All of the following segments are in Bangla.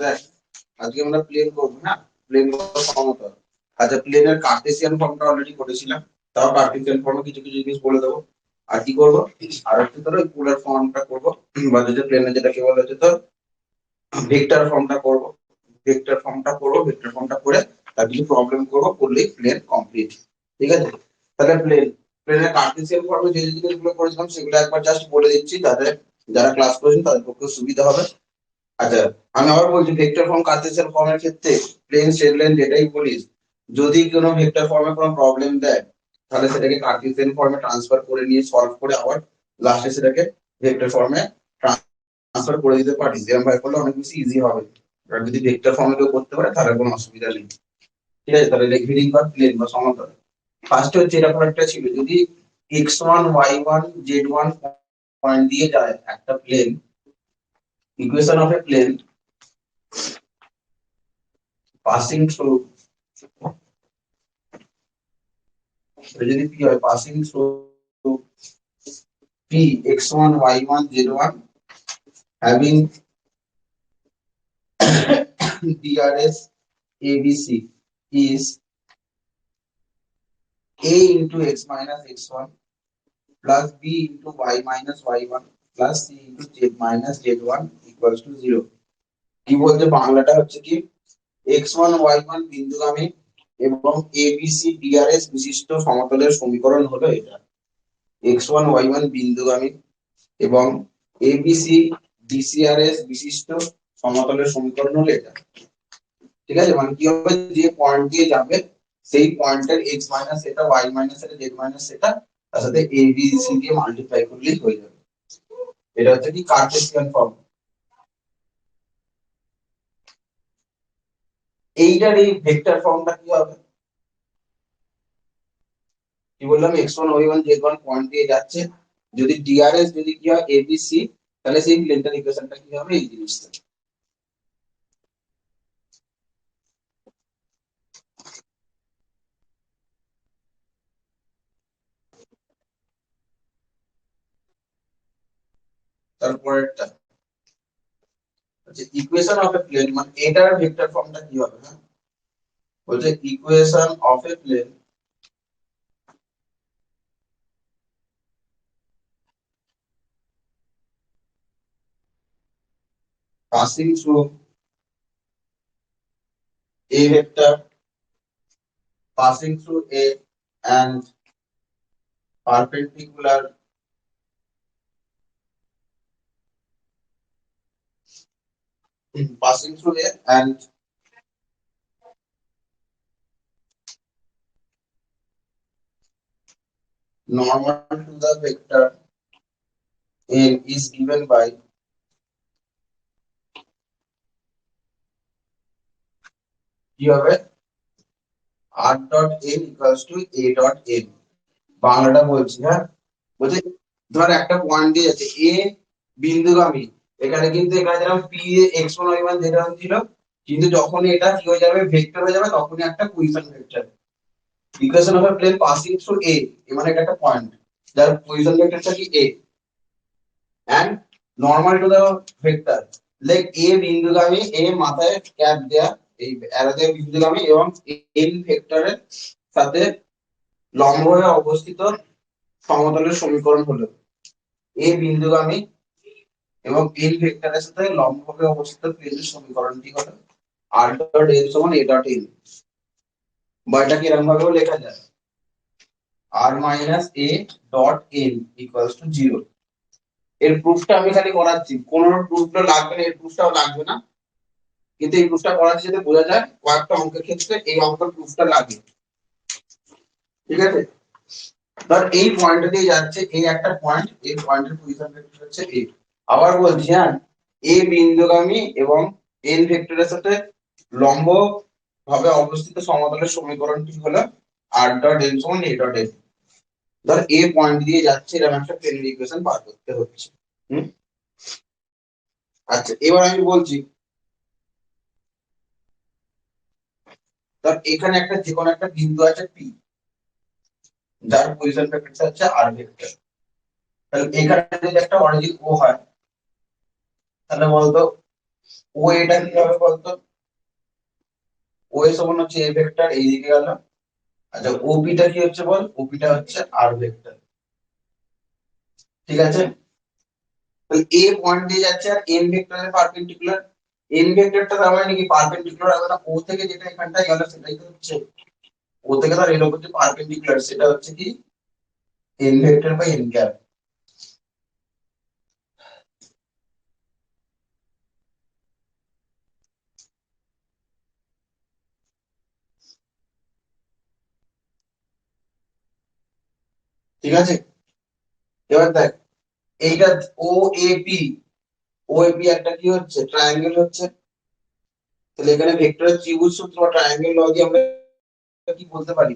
দেখ আজকে আমরা প্লেন করবো, হ্যাঁ প্লেন সমতল। আচ্ছা, প্লেনের কার্টেসিয়ান ফর্মটা অলরেডি করেছিলাম, তাও কার্টেসিয়ান ফর্মে কিছু কিছু জিনিস বলে দেবো। আর কি করবো, আর হচ্ছে তোর ওই পোলার ফর্মটা করবো, বা যেটা প্লেনের যেটাকে বলা হচ্ছে তোর ভেক্টর ফর্মটা করবো। ভেক্টর ফর্মটা করে তার কিছু প্রবলেম করবো, করলেই প্লেন কমপ্লিট। ঠিক আছে, তাহলে প্লেনের কার্টেসিয়ান ফর্মে যে যে জিনিসগুলো করেছিলাম সেগুলো একবার জাস্ট বলে দিচ্ছি, তাদের যারা ক্লাস করেছেন তাদের পক্ষে সুবিধা হবে। আচ্ছা, আমি আবার বলছি, ভেক্টর ফর্ম কার্টেসিয়ান ফর্মের ক্ষেত্রে প্লেন স্ট্রেট লাইন যেটাই বলিস, যদি কোনো ভেক্টর ফর্মে কোনো প্রবলেম দেয় তাহলে সেটাকে কার্টেসিয়ান ফর্মে ট্রান্সফার করে নিয়ে সলভ করে আবার লাস্টে সেটাকে ভেক্টর ফর্মে ট্রান্সফার করে দিতে পারিস। এরকম ভাবে করলে অনেক বেশি ইজি হবে। আর যদি ভেক্টর ফর্মে কেউ করতে পারে তাহলে কোনো অসুবিধা নেই। ঠিক আছে, তাহলে রিডিং কর প্লেন বা সমতল। ফার্স্টে হচ্ছে এরকম একটা ছিল, যদি x1 y1 z1 পয়েন্ট দিয়ে যায় একটা plane, equation of a plane passing through, যদি p হয় passing through p x1 y1 z1 having DRS ABC is a into x minus x1 plus b into y minus y1 plus c into z minus z1 equals to 0। কি বলতে বাংলাটা হচ্ছে কি, x1 y1 বিন্দুগামী এবং abc DRS বিশিষ্ট সমতলের সমীকরণ হলো এটা। x1 y1 বিন্দুগামী এবং abc DCRS বিশিষ্ট সমতলের সমীকরণ হলো এটা। ঠিক আছে, মানে কি হবে, যে পয়েন্ট দিয়ে যাবে সেই পয়েন্টের x মাইনাস এটা y মাইনাস এটা z মাইনাস এটা তার সাথে a b c দিয়ে মাল্টিপ্লাই করলেই হয়ে যাবে। এটা হচ্ছে কি কার্টেসিয়ান ফর্ম। এইটার এই ভেক্টর ফর্মটা কি হবে, কি বললাম, x1 y1 z1 পয়েন্ট দিয়ে যাচ্ছে, যদি ডিআরএস যদি কি হয় abc, তাহলে সেই প্লেনটার ইকুয়েশনটা কি হবে, এই জিনিসটা। তারপরেরটা হচ্ছে ইকুয়েশন অফ এ প্লেন, মানে এটার ভেক্টর ফর্মটা কি হবে, হ্যাঁ বলছে equation of a plane passing through a vector passing through a and perpendicular passing through a and normal to the vector n is given by কি হবে r dot n equals to a dot n। বাংলাটা বলছি, হ্যাঁ বলছে ধর একটা পয়েন্ট দিয়ে যাচ্ছে a বিন্দুগামী, এখানে কিন্তু এখানে যেরকম p x1 y1 যেরকম ছিল, কিন্তু যখনই এটা কি হয়ে যাবে ভেক্টর হয়ে যাবে তখনই একটা position vector. Equation of a plane passing through a, মানে এটা একটা পয়েন্ট যার পজিশন ভেক্টরটা কি a, and normal to the vector like a বিন্দুগামী, a মাথায় ক্যাপ দেয়া এই অ্যারো দেয়া বিন্দুগামী এবং n ভেক্টরের সাথে লম্ব হয়ে অবস্থিত সমতলের সমীকরণ হলো a বিন্দুগামী এবং n ভেক্টরের সাথে লম্ব হয়ে অবস্থিত প্লেনের সমীকরণটি হলো r ডট n সমান a ডট n। বা এটাকে এরকম ভাবেও লেখা যায় r minus a dot n equals to 0। এর প্রুফটা আমি খালি করাচ্ছি, কোন প্রুফটা লাগবে না, এর প্রুফটাও লাগবে না, কিন্তু এই প্রুফটা করাচ্ছি যাতে বোঝা যায় কয়েকটা অঙ্কের ক্ষেত্রে এই অঙ্কের প্রুফটা লাগে। ঠিক আছে, ধর এই পয়েন্টটা দিয়ে যাচ্ছে, এই একটা পয়েন্ট, এই পয়েন্টের পজিশন ভেক্টর হচ্ছে a। আবার বলছি, হ্যাঁ a বিন্দুগামী এবং n ভেক্টরের সাথে লম্ব ভাবে অবস্থিত সমতলের সমীকরণটি হলো r ডট n সমান a ডট n। ধর a পয়েন্ট দিয়ে যাচ্ছে, এরকম একটা প্লেনের ইকুয়েশন বার করতে হচ্ছে। হুম, আচ্ছা এবার আমি বলছি, ধর এখানে একটা যে কোনো একটা বিন্দু আছে p, যার পজিশন ভেক্টর হচ্ছে r ভেক্টর। তাহলে এখানে যদি একটা অরিজিন o হয় তাহলে বলতো ও এটা কি হবে বলতো? ও এ সমান হচ্ছে এ ভেক্টর এইদিকে গেল। আচ্ছা ওপিটা কি হচ্ছে বল? ওপিটা হচ্ছে আর ভেক্টর। ঠিক আছে, তাহলে এ পয়েন্ট দিয়ে যাচ্ছে আর এন ভেক্টরের পারপেন্ডিকুলার। এন ভেক্টরটা তার মানে কি পারপেন্ডিকুলার হবে না? ও থেকে যেটা এখানটায় গেল সেটাই তো হচ্ছে, ও থেকে তার এর উপর যে পারপেন্ডিকুলার সেটা হচ্ছে কি n vector by n cap. ঠিক আছে, এবার দেখ এইটা ও A P, O A P একটা কি হচ্ছে ট্রায়াঙ্গেল হচ্ছে। তাহলে এখানে ভেক্টরের ত্রিভুজ সূত্র বা ট্রায়াঙ্গেল ল দিয়ে আমরা কি বলতে পারি?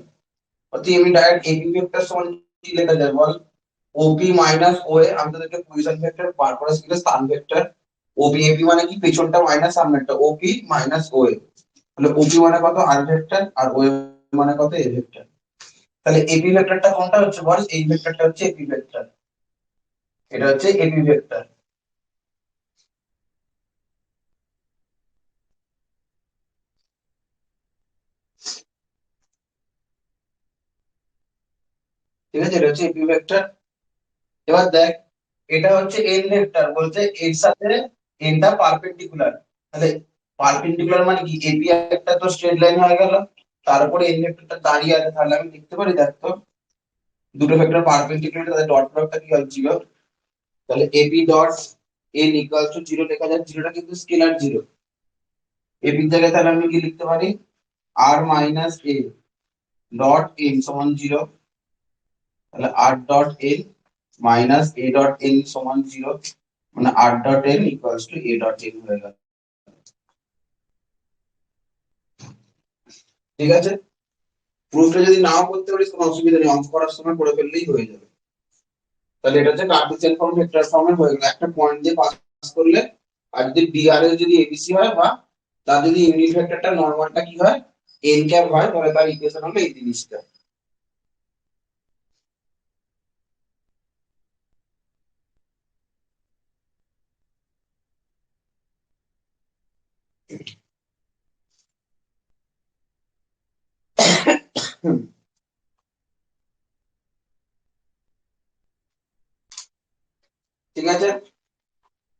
অতএব আমি ডাইরেক্ট এবি ভেক্টর সমান কি লেখা যায় বল? ওপি মাইনাস ও এ, আমি তোদেরকে পজিশন ভেক্টর বার করা শিখলে স্থান ভেক্টর। ওপি এপি মানে কি পেছনটা মাইনাস সামনেরটা, ওপি মাইনাস ও এ। তাহলে ওপি মানে কত আর ভেক্টর আর ও এ মানে কত এ ভেক্টর। তাহলে এপি ভেক্টরটা কোনটা হচ্ছে বল? এই ভেক্টরটা হচ্ছে এপি ভেক্টর, এটা হচ্ছে এপি ভেক্টর। ঠিক আছে, এটা হচ্ছে এপি ভেক্টর। এবার দেখ এটা হচ্ছে এন ভেক্টর, বলছে এর সাথে এনটা পারপেন্ডিকুলার। তাহলে পারপেন্ডিকুলার মানে কি এবি একটা তো স্ট্রেট লাইন হয়ে গেল, তারপরে এন ভেক্টরটা দাঁড়িয়ে আছে। তাহলে আমি লিখতে পারি দেখ তো, দুটো ভেক্টর পারপেন্ডিকুলার তাদের ডট প্রোডাক্টটা কি হয়? জিরো। তাহলে AB dot n equal to zero লেখা যায়, জিরোটা কিন্তু স্কেলার জিরো। এবির জায়গায় তাহলে আমি কি লিখতে পারি? R minus a dot n সমান জিরো। তাহলে r dot n minus a dot n সমান জিরো, মানে r dot n equals to a dot n হয়ে গেল। ঠিক আছে, প্রুফটা যদি নাও করতে পারিস কোনো অসুবিধা নেই, অঙ্ক করার সময় করে ফেললেই হয়ে যাবে। তাহলে এটা হচ্ছে কার্টেসিয়ান ফর্ম ভেক্টর ফর্মে হয়ে গেল, একটা পয়েন্ট দিয়ে পাস করলে। আর যদি ডিআর এর যদি এবিসি হয় বা তার যদি ইউনিট ভেক্টরটা নরমালটা কি হয় এন ক্যাপ হয়, তাহলে তার ইকুয়েশন হলো এই জিনিসটা। হুম, ঠিক আছে,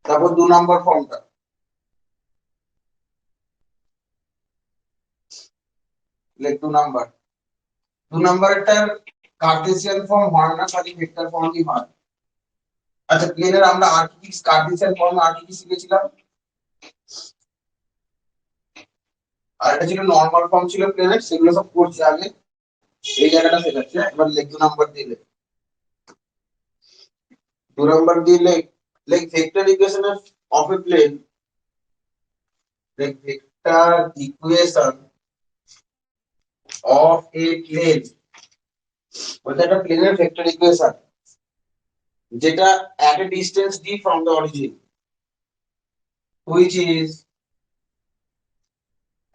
তারপর 2 নম্বর ফর্মটা লেখ। 2 নম্বর, 2 নম্বরটার কার্টেসিয়ান ফর্ম হয় না, খালি ভেক্টর ফর্মই হয়। আচ্ছা প্লেনের আমরা আর কি কি কার্টেসিয়ান ফর্ম আর কি কি শিখেছিলাম? আর একটা ছিল নর্মাল ফর্ম ছিল প্লেনের, সেগুলো সব করছি আগে, এই জায়গাটা শেখাচ্ছে। এবার লেখ 2 নম্বর দিলে, 2 নম্বর দিলে লেখ vector equation of a plane. লেখ vector equation of a plane, বলতে একটা প্লেনের ভেক্টর ইকুয়েশন যেটা at a distance d from the origin, which is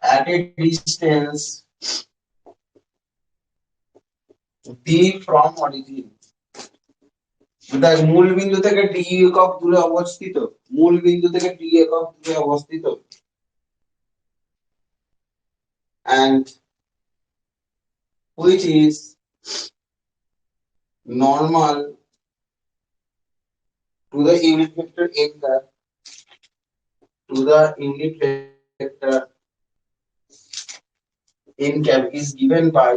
at a distance d from origin, মূল বিন্দু থেকে d একক দূরে অবস্থিত, মূল বিন্দু থেকে d একক দূরে অবস্থিত, and which is normal to the unit vector n cap, to the unit vector n cap is given by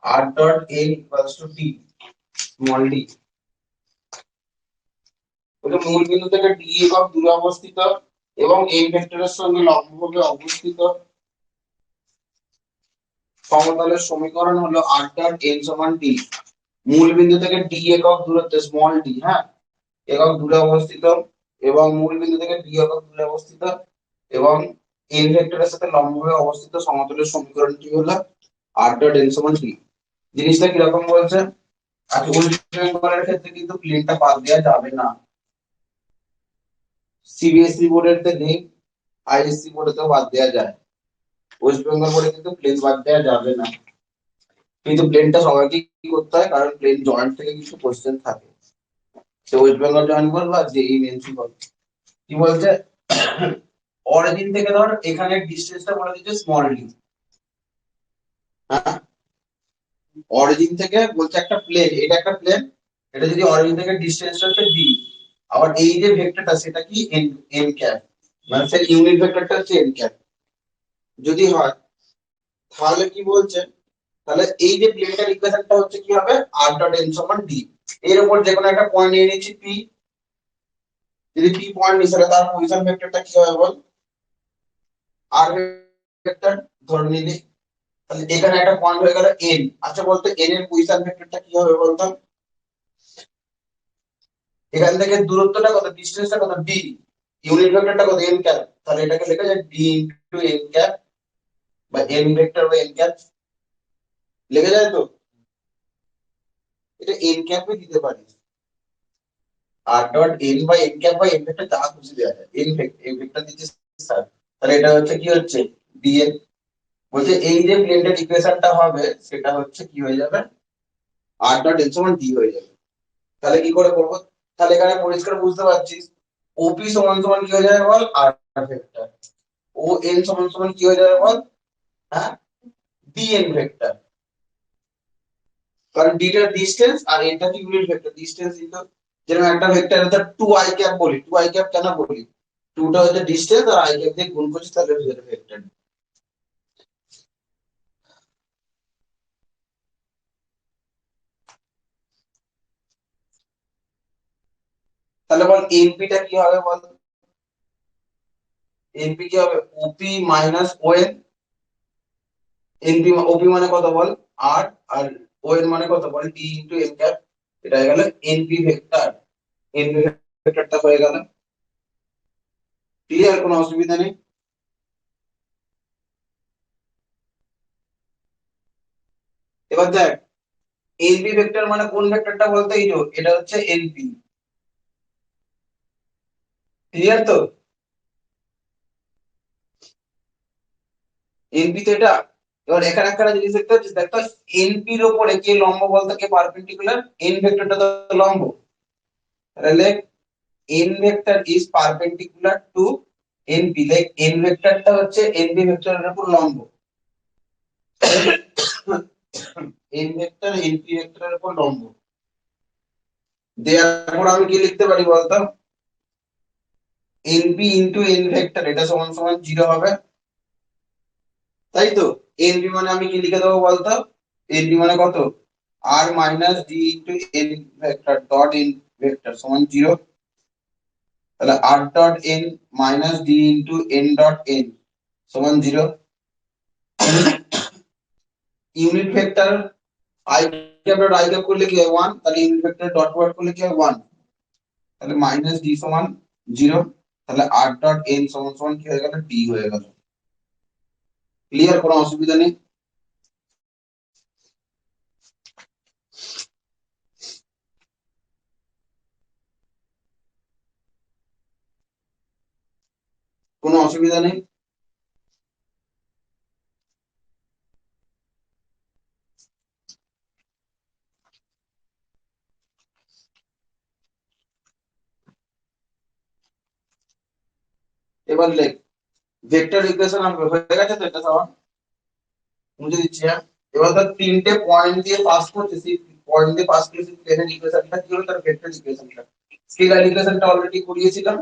r dot n equals to d, small d। ওটা মূল বিন্দু থেকে d একক দূরে অবস্থিত এবং n ভেক্টরের সঙ্গে লম্বভাবে অবস্থিত সমতলের সমীকরণ হলো r ডট n সমান d। মূল বিন্দু থেকে d একক দূরত্বে স্মল d, হ্যাঁ, একক দূরে অবস্থিত, এবং মূল বিন্দু থেকে d একক দূরে অবস্থিত এবং n ভেক্টরের সাথে লম্বভাবে অবস্থিত সমতলের সমীকরণটি হলো r ডট n সমান d। জিনিসটা কিরকম বলছে? আচ্ছা ওয়েস্ট বেঙ্গলের ক্ষেত্রে কিন্তু প্লেনটা বাদ দেওয়া যাবে না, সিবিএসই বোর্ডের তে নেই, আইএসসি বোর্ডে তো বাদ দেওয়া যায়, ওয়েস্ট বেঙ্গল বোর্ডে কিন্তু প্লেন বাদ দেওয়া যাবে না। কিন্তু প্লেনটা সবাইকে কি করতে হয়, কারণ প্লেন জয়েন্ট থেকে কিছু কোশ্চেন থাকে। সে ওয়েস্ট বেঙ্গল জয়েন করবে আর যে এই মেন্সি করবে। কি বলছে অরিজিন থেকে ধর এখানে ডিসটেন্সটা বলে দিচ্ছে স্মল ডি। হ্যাঁ, অরিজিন থেকে বলছে একটা প্লেন, এটা একটা প্লেন, এটা যদি অরিজিন থেকে ডিসটেন্সটা হচ্ছে ডি, আবার এই যে ভেক্টরটা সেটা কি এন, এন ক্যাপ, মানে সেই ইউনিট ভেক্টরটা হচ্ছে এন ক্যাপ যদি হয়, তাহলে কি বলছে, তাহলে এই যে প্লেনটার ইকুয়েশনটা হচ্ছে কি হবে আর ডট এন সমান ডি। এর উপর যে কোনো একটা পয়েন্ট নিয়ে নিচ্ছি পি, যদি পি পয়েন্ট নিই তাহলে তার পজিশন ভেক্টরটা কি হবে বল, আর ভেক্টর ধরে নিলি, তাহলে এখানে একটা পয়েন্ট হয়ে গেল এন। আচ্ছা বলতো এন এর পজিশন ভেক্টরটা কি হবে বলতো, এখান থেকে দূরত্বটা কত, ডিসটেন্সটা কত ডি, ইউনিট ভেক্টরটা কত এন ক্যাপ, তাহলে এটাকে লেখা যায় ডি ইনটু এন ক্যাপ বা এন ভেক্টর বা এন ক্যাপ, লেখা যায় তো, এটা এন ক্যাপই দিতে পারিস, r dot n by n cap by n vector যা খুশি দেওয়া যায়, এন ভেক্টর এন ভেক্টর দিচ্ছিস স্যার, তাহলে এটা হচ্ছে কি হচ্ছে ডিএন। বলছে এই যে প্লেনটার ইকুয়েশনটা হবে সেটা হচ্ছে কি হয়ে যাবে আর ডট এন সমান ডি হয়ে যাবে। তাহলে কি করে করবো, তাহলে এখানে পরিষ্কার বুঝতে পারছিস ওপি সমান সমান কি হয়ে যাবে বল আর ভেক্টর, ও এন সমান সমান কি হয়ে যাবে বল, হ্যাঁ ডিএন ভেক্টর, কারণ ডি টা ডিসটেন্স আর এনটা কি ইউনিট ভেক্টর, ডিসটেন্স ইনটু, যেরকম একটা ভেক্টর এটা 2 i ক্যাপ বলি, 2 i ক্যাপ কেন বলি, 2 টা হচ্ছে ডিসটেন্স আর i ক্যাপ দিয়ে গুণ করছি তাহলে হয়ে যাবে ভেক্টর। তাহলে বল এনপি টা কি হবে বল, এনপি কি হবে ওপি মাইনাস ওএন, এনপি ওপি মানে কত বল আর, আর ওএন মানে কত বল ডি ইনটু এন ক্যাপ, এটা হয়ে গেল এনপি ভেক্টর, এনপি ভেক্টরটা হয়ে গেল। ক্লিয়ার, কোনো অসুবিধা নেই। এবার দেখ এনপি ভেক্টর মানে কোন ভেক্টরটা বলতে, এই যে এটা হচ্ছে এনপি, ক্লিয়ার তো, এনপি তো এটা। এবার এখানে একটা জিনিস দেখতে হচ্ছে, দেখতো এনপি এর উপরে কে লম্ব বলতে কে পারপেন্ডিকুলার, এন ভেক্টরটা তো লম্ব, তাহলে n vector is perpendicular to NP, like n vector হচ্ছে এনপি ভেক্টরের উপর লম্ব, এন ভেক্টর এনপি ভেক্টরের উপর লম্ব, দেয়ারপর আমি কি লিখতে পারি বলতো, এনপি ইনটু এন ভেক্টর এটা সমান সমান 0 হবে, তাই তো। এনপি মানে আমি কি লিখে দেবো বলতো, এনপি মানে কত r minus D into n vector dot n vector সমান 0, তাহলে r dot n minus D into n dot n সমান 0। Unit vector i cap dot i cap করলে কি হয় 1, তাহলে ইউনিট ভেক্টর ডট প্রোডাক্ট করলে কি হয় 1, তাহলে মাইনাস ডি সমান 0, তাহলে আর ডট এন সমান সমান কি হয়ে গেল ডি হয়ে গেল। ক্লিয়ার, কোনো অসুবিধা নেই। কোনো অসুবিধা নেই। এবার লেখ ভেক্টর ইকুয়েশন হয়ে গেছে তো, এটা সমান মুছে দিচ্ছি, হ্যাঁ। এবার ধর তিনটে পয়েন্ট দিয়ে পাস করছে, সেই পয়েন্ট দিয়ে পাস করে সেই প্লেনের ইকুয়েশনটা কি হলো তার ভেক্টর ইকুয়েশনটা, স্কেলার ইকুয়েশনটা অলরেডি করিয়েছিলাম,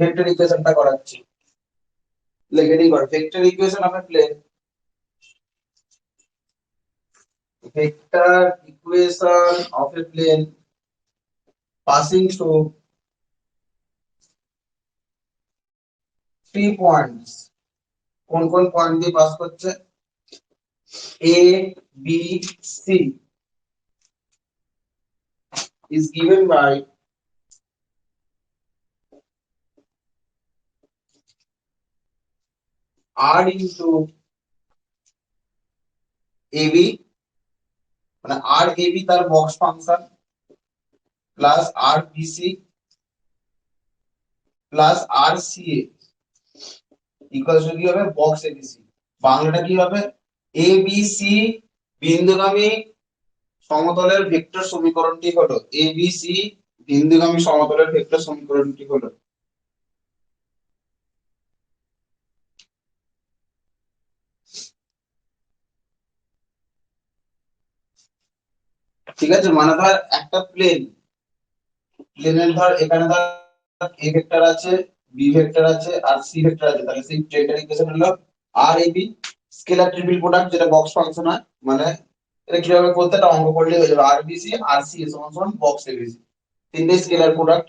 ভেক্টর ইকুয়েশনটা করাচ্ছি, লিখে দিই কর vector equation of a plane, vector equation of a plane passing through 3 points, কোন কোন পয়েন্ট দিয়ে পাস করছে, a b c is given by r into ab, মানে আর ab তার box function plus r bc plus r ca equals to কি হবে বক্স এবিসি, বাংলাটা কি হবে এবিসি বিন্দুগামী সমতলের ভেক্টর সমীকরণটি হলো এবিসি বিন্দুগামী সমতলের ভেক্টর সমীকরণটি হলো, ঠিক আছে? মানে ধর একটা প্লেনের ধর এখানে ধর এ ভেক্টর আছে, বি ভেক্টর আছে আর সি ভেক্টর আছে, তাহলে সেই প্লেনটার ইকুয়েশন হলো আর A B scalar triple product, যেটা বক্স ফাংশন হয়। মানে এটা কিভাবে করতে, একটা অঙ্ক করলে হয়ে যাবে, r b c r c সমান সমান বক্স এবিসি, তিনটে scalar product.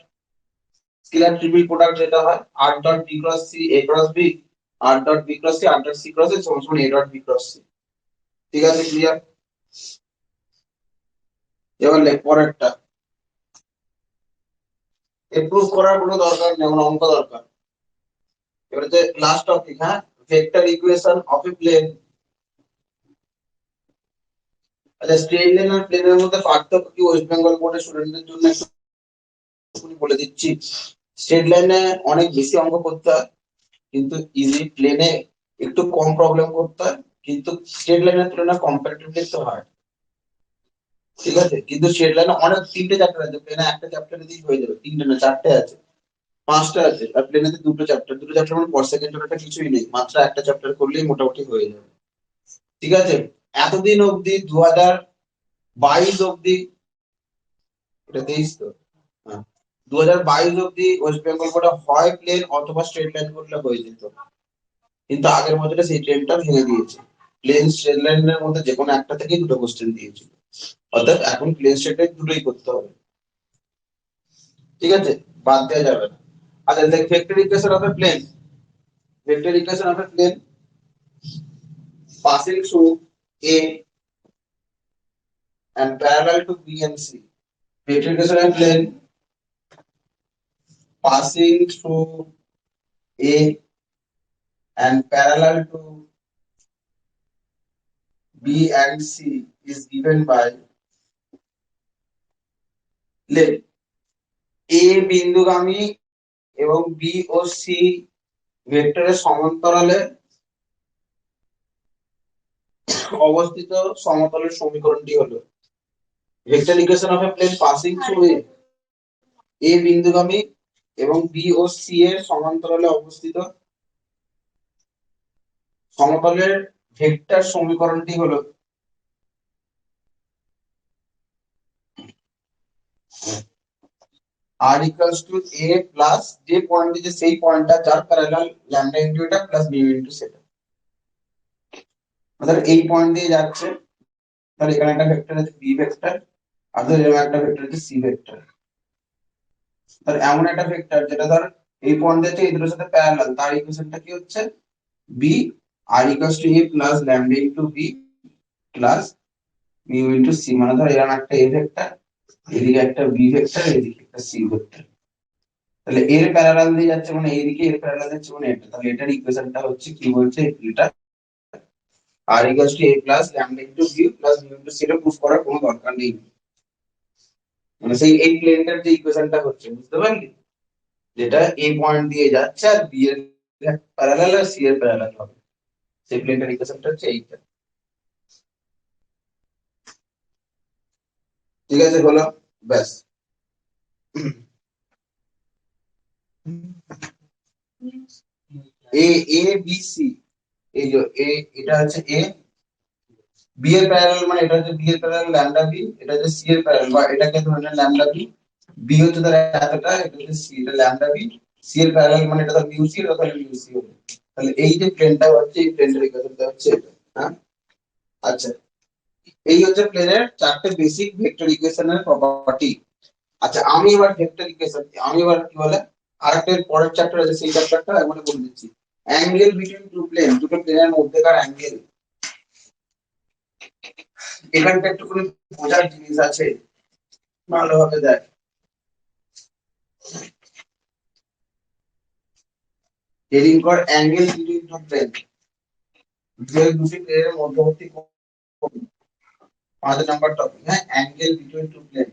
Scalar triple product যেটা হয় r dot b cross c a cross b, r dot b cross c r dot c cross a সমান সমান a dot b cross c. ঠিক আছে, ক্লিয়ার? এবার লেখ পরেরটা, এ প্রুফ করার কোনো দরকার নেই, আমার অঙ্ক দরকার। এবার হচ্ছে লাস্ট টপিক, হ্যাঁ, vector equation of a plane. আচ্ছা, স্ট্রেট লাইন আর প্লেনের মধ্যে পার্থক্য কি ওয়েস্ট বেঙ্গল বোর্ডের স্টুডেন্টদের জন্য একটু বলে দিচ্ছি। স্ট্রেট লাইনে অনেক বেশি অঙ্ক করতে হয়, কিন্তু ইজি প্লেনে একটু কম প্রবলেম করতে হয়, কিন্তু স্ট্রেট লাইনের তুলনায় কম্পারেটিভলি একটু হার্ড। ঠিক আছে, কিন্তু স্ট্রেট লাইনে অনেক তিনটে চ্যাপ্টার আছে, প্লেনে একটা চ্যাপ্টারে দিয়ে হয়ে যাবে, তিনটে না চারটে আছে, পাঁচটা আছে, আর প্লেনেতে দুটো চ্যাপ্টার মানে পার সেকেন্ড ওটা কিছুই নেই, মাত্র একটা চ্যাপ্টার করলেই মোটামুটি হয়ে যাবে। ঠিক আছে, এতদিন অবধি 2022 অবধি, এটা 23 তো, হ্যাঁ, 2022 অবধি ওয়েস্ট বেঙ্গল বোর্ডে হয় প্লেন অথবা স্ট্রেট লাইন করলে হয়ে যেত, কিন্তু আগের বছরে সেই ট্রেনটা ভেঙে দিয়েছে। প্লেন স্ট্রেট লাইনের মধ্যে যে কোনো একটা থেকেই দুটো কোশ্চেন দিয়েছিল, অর্থাৎ এখন প্লেন স্ট্রেট লাইন দুটোই করতে হবে। ঠিক আছে, বাদ দেওয়া যাবে না। আচ্ছা দেখ, vector equation of a plane, vector equation of a plane passing through A and parallel to B and C. Vector equation of plane passing through A and parallel to B and C is given by, let A বিন্দুগামী এবং B ও C ভেক্টরের সমান্তরালে অবস্থিত সমতলের সমীকরণটি হলো, vector equation of a plane passing through a বিন্দুগামী এবং বি ও সি এর সমান্তরালে অবস্থিত সমতলের ভেক্টর সমীকরণটি হলো r equals to a plus যে পয়েন্ট দিয়েছে সেই পয়েন্টটা যার প্যারালাল ল্যামডা ইনটু এটা প্লাস মিউ ইনটু সেটা, মানে এই পয়েন্ট দিয়ে যাচ্ছে, তাহলে এখানে একটা ভেক্টর আছে বি ভেক্টর, আর ধর এখানে একটা ভেক্টর আছে সি ভেক্টর। তাহলে এমন একটা ভেক্টর যেটা ধর এই পয়েন্ট দিয়েছে এই দুটোর সাথে প্যারালাল, তার ইকুয়েশনটা কি হচ্ছে, বি r equals to a plus lambda into b plus mu into c, মানে ধর এরকম একটা a ভেক্টর, এদিকে একটা বি ভেক্টর, এদিকে একটা সি ভেক্টর, তাহলে এর প্যারালাল দিয়ে যাচ্ছে মানে এইদিকে এর প্যারালাল যাচ্ছে মানে এটা, তাহলে এটার ইকুয়েশনটা হচ্ছে কি বলছে, এটা r equals to a plus lambda into b plus mu into c টা প্রুফ করার কোনো দরকার নেই, মানে সেই এই প্লেনটার যে ইকুয়েশনটা হচ্ছে, বুঝতে পারলি, যেটা a পয়েন্ট দিয়ে যাচ্ছে আর b এর প্যারালাল আর c এর প্যারালাল হবে, সেই প্লেনটার ইকুয়েশনটা হচ্ছে এইটা। ঠিক আছে, হলো, ব্যাস। এ এ বি সি, এই যে এ, এটা হচ্ছে এ, বি এর প্যারালাল মানে এটা হচ্ছে বি এর প্যারালাল ল্যামডা বি, এটা হচ্ছে সি এর প্যারালাল, বা এটাকে ধরে নেন ল্যামডা বি, বি হচ্ছে ধর এতটা, এটা হচ্ছে সি, এটা ল্যামডা বি, সি এর প্যারালাল মানে এটা ধর মিউ সি, এটা তাহলে মিউ সি হবে। তাহলে এই যে প্লেনটা হচ্ছে এই প্লেনটার ইকুয়েশনটা হচ্ছে এটা, হ্যাঁ। আচ্ছা, এই হচ্ছে প্লেনের চারটে বেসিক ভেক্টর ইকুয়েশনের প্রপার্টি। আচ্ছা, আমি এবার কি বলে আরেকটা পরের চ্যাপ্টার আছে, সেই চ্যাপ্টারটা একবার বলে দিচ্ছি। অ্যাঙ্গেল বিটুইন টু প্লেন, দুটো প্লেনের মধ্যেকার অ্যাঙ্গেল, এখানটা একটুখানি বোঝার জিনিস আছে, ভালোভাবে দেখ। হেডিং কর অ্যাঙ্গেল বিটুইন টু প্লেন, যে দুটি প্লেনের মধ্যবর্তী কোণ, 5 নম্বর টপিক, হ্যাঁ, angle between two plane.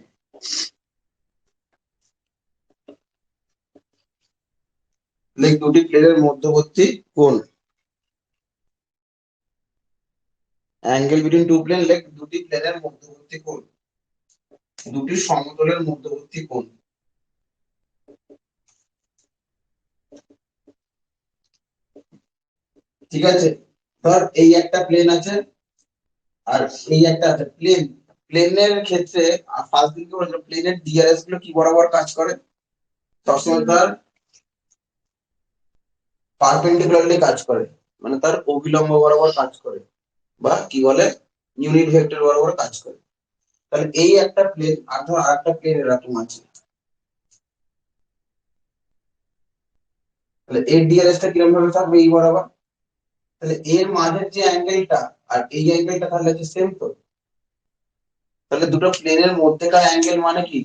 Like দুটি প্লেনের মধ্যবর্তী কোণ, angle between two plane like দুটি প্লেনের মধ্যবর্তী কোণ, দুটি সমতলের মধ্যবর্তী কোণ। ঠিক আছে, ধর এই একটা প্লেন আছে আর এই একটা আছে প্লেন। প্লেনের ক্ষেত্রে ফার্স্ট দিকে বলছিল প্লেনের ডিআরএস গুলো কি বরাবর কাজ করে, সবসময় তার পারপেন্ডিকুলারলি কাজ করে, মানে তার অভিলম্ব বরাবর কাজ করে, বা কি বলে ইউনিট ভেক্টর বরাবর কাজ করে। তাহলে এই একটা প্লেন আর ধর আরেকটা প্লেন এরকম আছে, তাহলে এর ডিআরএস টা কিরকম ভাবে থাকবে এই বরাবর। তাহলে এর মাঝের যে অ্যাঙ্গেলটা আর এই অ্যাঙ্গেলটা তাহলে হচ্ছে সেম তো। তাহলে দুটো প্লেনের মধ্যেকার অ্যাঙ্গেল মানে কি,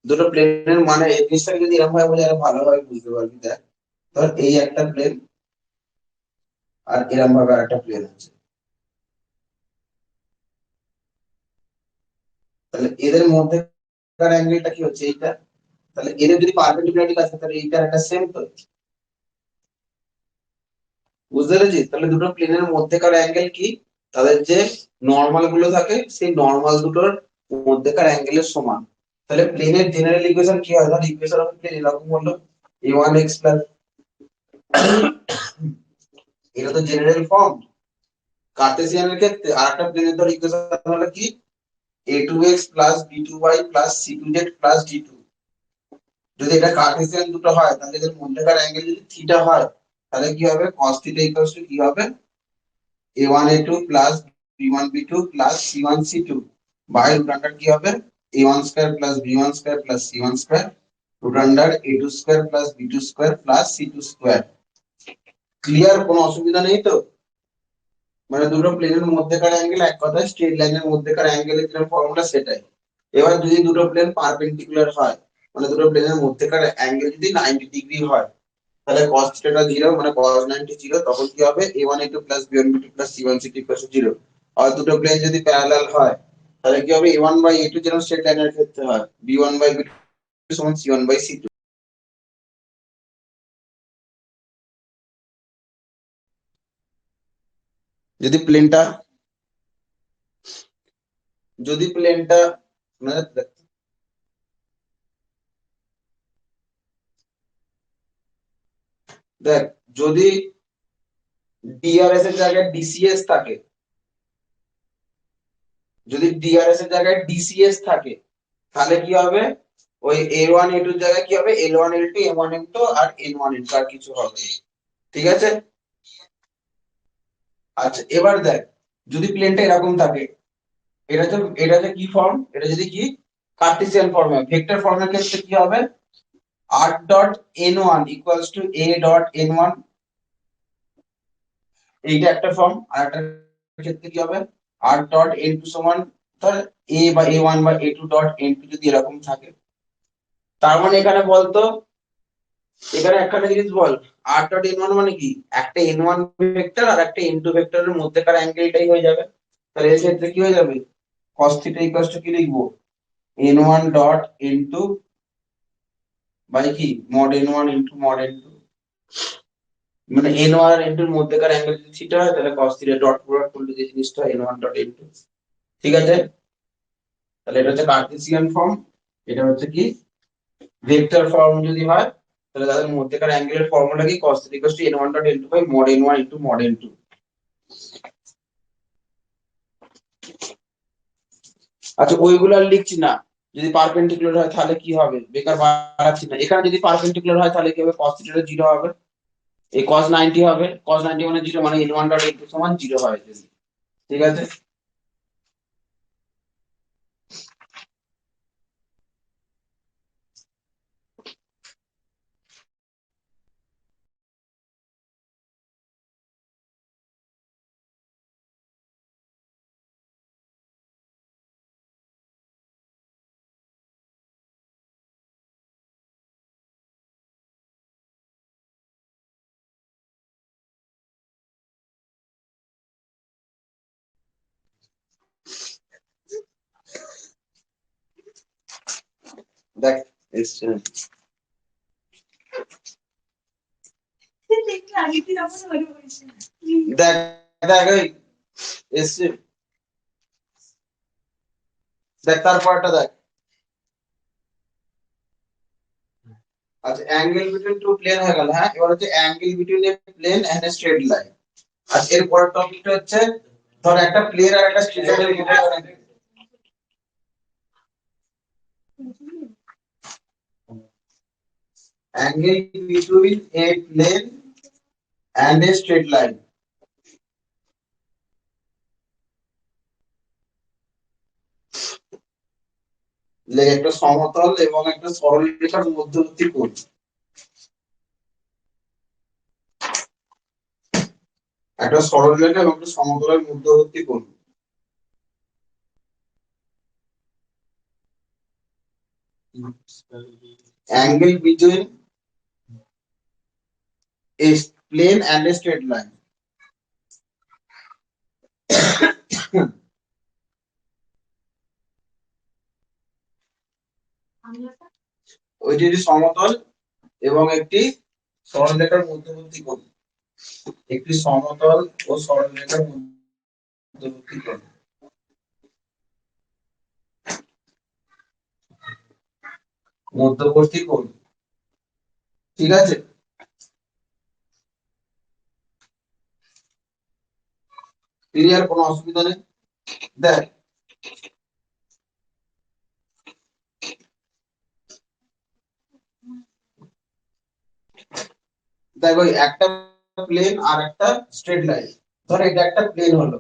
দুটো প্লেনের মানে এই জিনিসটাকে যদি এরকম ভাবে বোঝালে ভালোভাবে বুঝতে পারবি। দেখ ধর এই একটা প্লেন আর এরকম ভাবে আরেকটা প্লেন আছে, তাহলে এদের মধ্যেকার অ্যাঙ্গেলটা কি হচ্ছে এইটা। তাহলে এদের যদি পারপেন্ডিকুলারিটি আছে তাহলে এইটার একটা সেম তো, বুঝতে পেরেছিস। তাহলে দুটো প্লেনের মধ্যেকার অ্যাঙ্গেল কি, তাদের যে নর্মাল গুলো থাকে সেই নর্মাল দুটোর মধ্যেকার অ্যাঙ্গেলের সমান। তাহলে প্লেনের জেনারেল ইকুয়েশন কি হয়, ধর ইকুয়েশন অফ প্লেন এরকম হলো a1x প্লাস, এটা তো জেনারেল ফর্ম। কার্টেসিয়ানের ক্ষেত্রে আরেকটা প্লেনের ধর ইকুয়েশন হলো কি a2x plus b2y plus c2z plus d2। যদি এটা কার্টেসিয়ান দুটো হয় তাহলে এদের মধ্যেকার অ্যাঙ্গেল যদি থিটা হয় তাহলে কি হবে cos থিটা ইকুয়ালস টু কি হবে a1 a2 plus b1 b2 plus c1 c2 by root under কি হবে a1 square plus b1 square plus c1 square root under a2 square plus b2 square plus c2 square. Clear, কোনো অসুবিধা নেই তো। মানে দুটো প্লেনের মধ্যেকার অ্যাঙ্গেল, এক কথায় স্ট্রেট লাইনের মধ্যেকার অ্যাঙ্গেলের যে ফর্মুলা সেটাই। এবার যদি দুটো প্লেন পারপেন্ডিকুলার হয়, মানে দুটো প্লেনের মধ্যেকার অ্যাঙ্গেল যদি 90 ডিগ্রি হয়, তাহলে cos থিটা 0 মানে cos 90 0, তখন কি হবে a1 a2 plus b1 b2 plus c1 c2 0। আর দুটো প্লেন যদি প্যারালাল হয় তাহলে কি হবে a1 বাই a2 যেরকম স্ট্রেট লাইনের ক্ষেত্রে হয় b1 বাই b2 সমান c1 বাই c2। যদি প্লেনটা যদি প্লেনটা মানে দেখ, যদি ডিআরএস এর জায়গায় ডিসিএস থাকে, যদি ডিআরএস এর জায়গায় ডিসিএস থাকে তাহলে কি হবে ওই এ1 এ2 এর জায়গায় কি হবে এল1 এল2 এম1 এম2 আর এন1 এন2 আর কিছু হবে না। ঠিক আছে। আচ্ছা এবার দেখ, যদি প্লেনটা এরকম থাকে, এটা যে কি ফর্ম, এটা যদি কি কার্টেসিয়ান ফর্মে ভেক্টর ফর্মের ক্ষেত্রে কি হবে r dot n1 equals to a dot n1, এইটা একটা ফর্ম। আর একটা ক্ষেত্রে কি হবে r ডট n2 সমান ধর a বা a1 বা a2 ডট n2 যদি এরকম থাকে। তার মানে এখানে বলতো, এখানে একটা জিনিস বল, r ডট n1 মানে কি একটা n1 ভেক্টর আর একটা n2 ভেক্টরের মধ্যেকার অ্যাঙ্গেলটাই হয়ে যাবে। তাহলে এর ক্ষেত্রে কি হয়ে যাবে cos থিটা ইকুয়ালস টু কি লিখবো n1 ডট n2 বাই কি mod n1 into mod n2, মানে n1 আর n2 এর মধ্যেকার অ্যাঙ্গেল যদি থিটা হয় তাহলে cos থিটা ডট প্রোডাক্ট করলে যে জিনিসটা n1 ডট n2। ঠিক আছে, তাহলে এটা হচ্ছে কার্টেসিয়ান ফর্ম, এটা হচ্ছে কি ভেক্টর ফর্ম যদি হয় তাহলে তাদের মধ্যেকার অ্যাঙ্গেলের ফর্মুলা কি cos theta equals to n1 dot n2 by mod n1 into mod n2। আচ্ছা ওইগুলো আর লিখছি না, যদি পারপেন্ডিকুলার হয় তাহলে কি হবে বেকার বাড়াচ্ছি না। এখানে যদি পারপেন্ডিকুলার হয় তাহলে কি হবে cos থিটা 0 হবে, এই cos 90 হবে, cos 90 মানে 0 মানে n1 ডট n2 সমান 0 হয়। ঠিক আছে। দেখ এসছে, দেখ দেখ এই এসছে, দেখ তারপরটা দেখ। আচ্ছা অ্যাঙ্গেল বিটুইন টু প্লেন হয়ে গেল, হ্যাঁ এবার হচ্ছে angle between a plane and a straight line. আর এর পরের টপিকটা হচ্ছে ধর একটা প্লেন আর একটা স্ট্রেট লাইনের angle between a plane and a straight line. একটা সমতল এবং একটা সরলরেখার মধ্যবর্তী কোণ। একটা সরলরেখা এবং একটা সমতলের মধ্যবর্তী কোণ। Angle between a plane and a straight line. ওইটি একটি সমতল এবং একটি সরলরেখার মধ্যবর্তী কোণ। একটি সমতল ও সরলরেখার মধ্যবর্তী কোণ। মধ্যবর্তী কোণ, ঠিক আছে। ক্লিয়ার, কোনো অসুবিধা নেই। দেখ দেখো একটা প্লেন আর একটা স্ট্রেট লাইন, ধর এটা একটা প্লেন হলো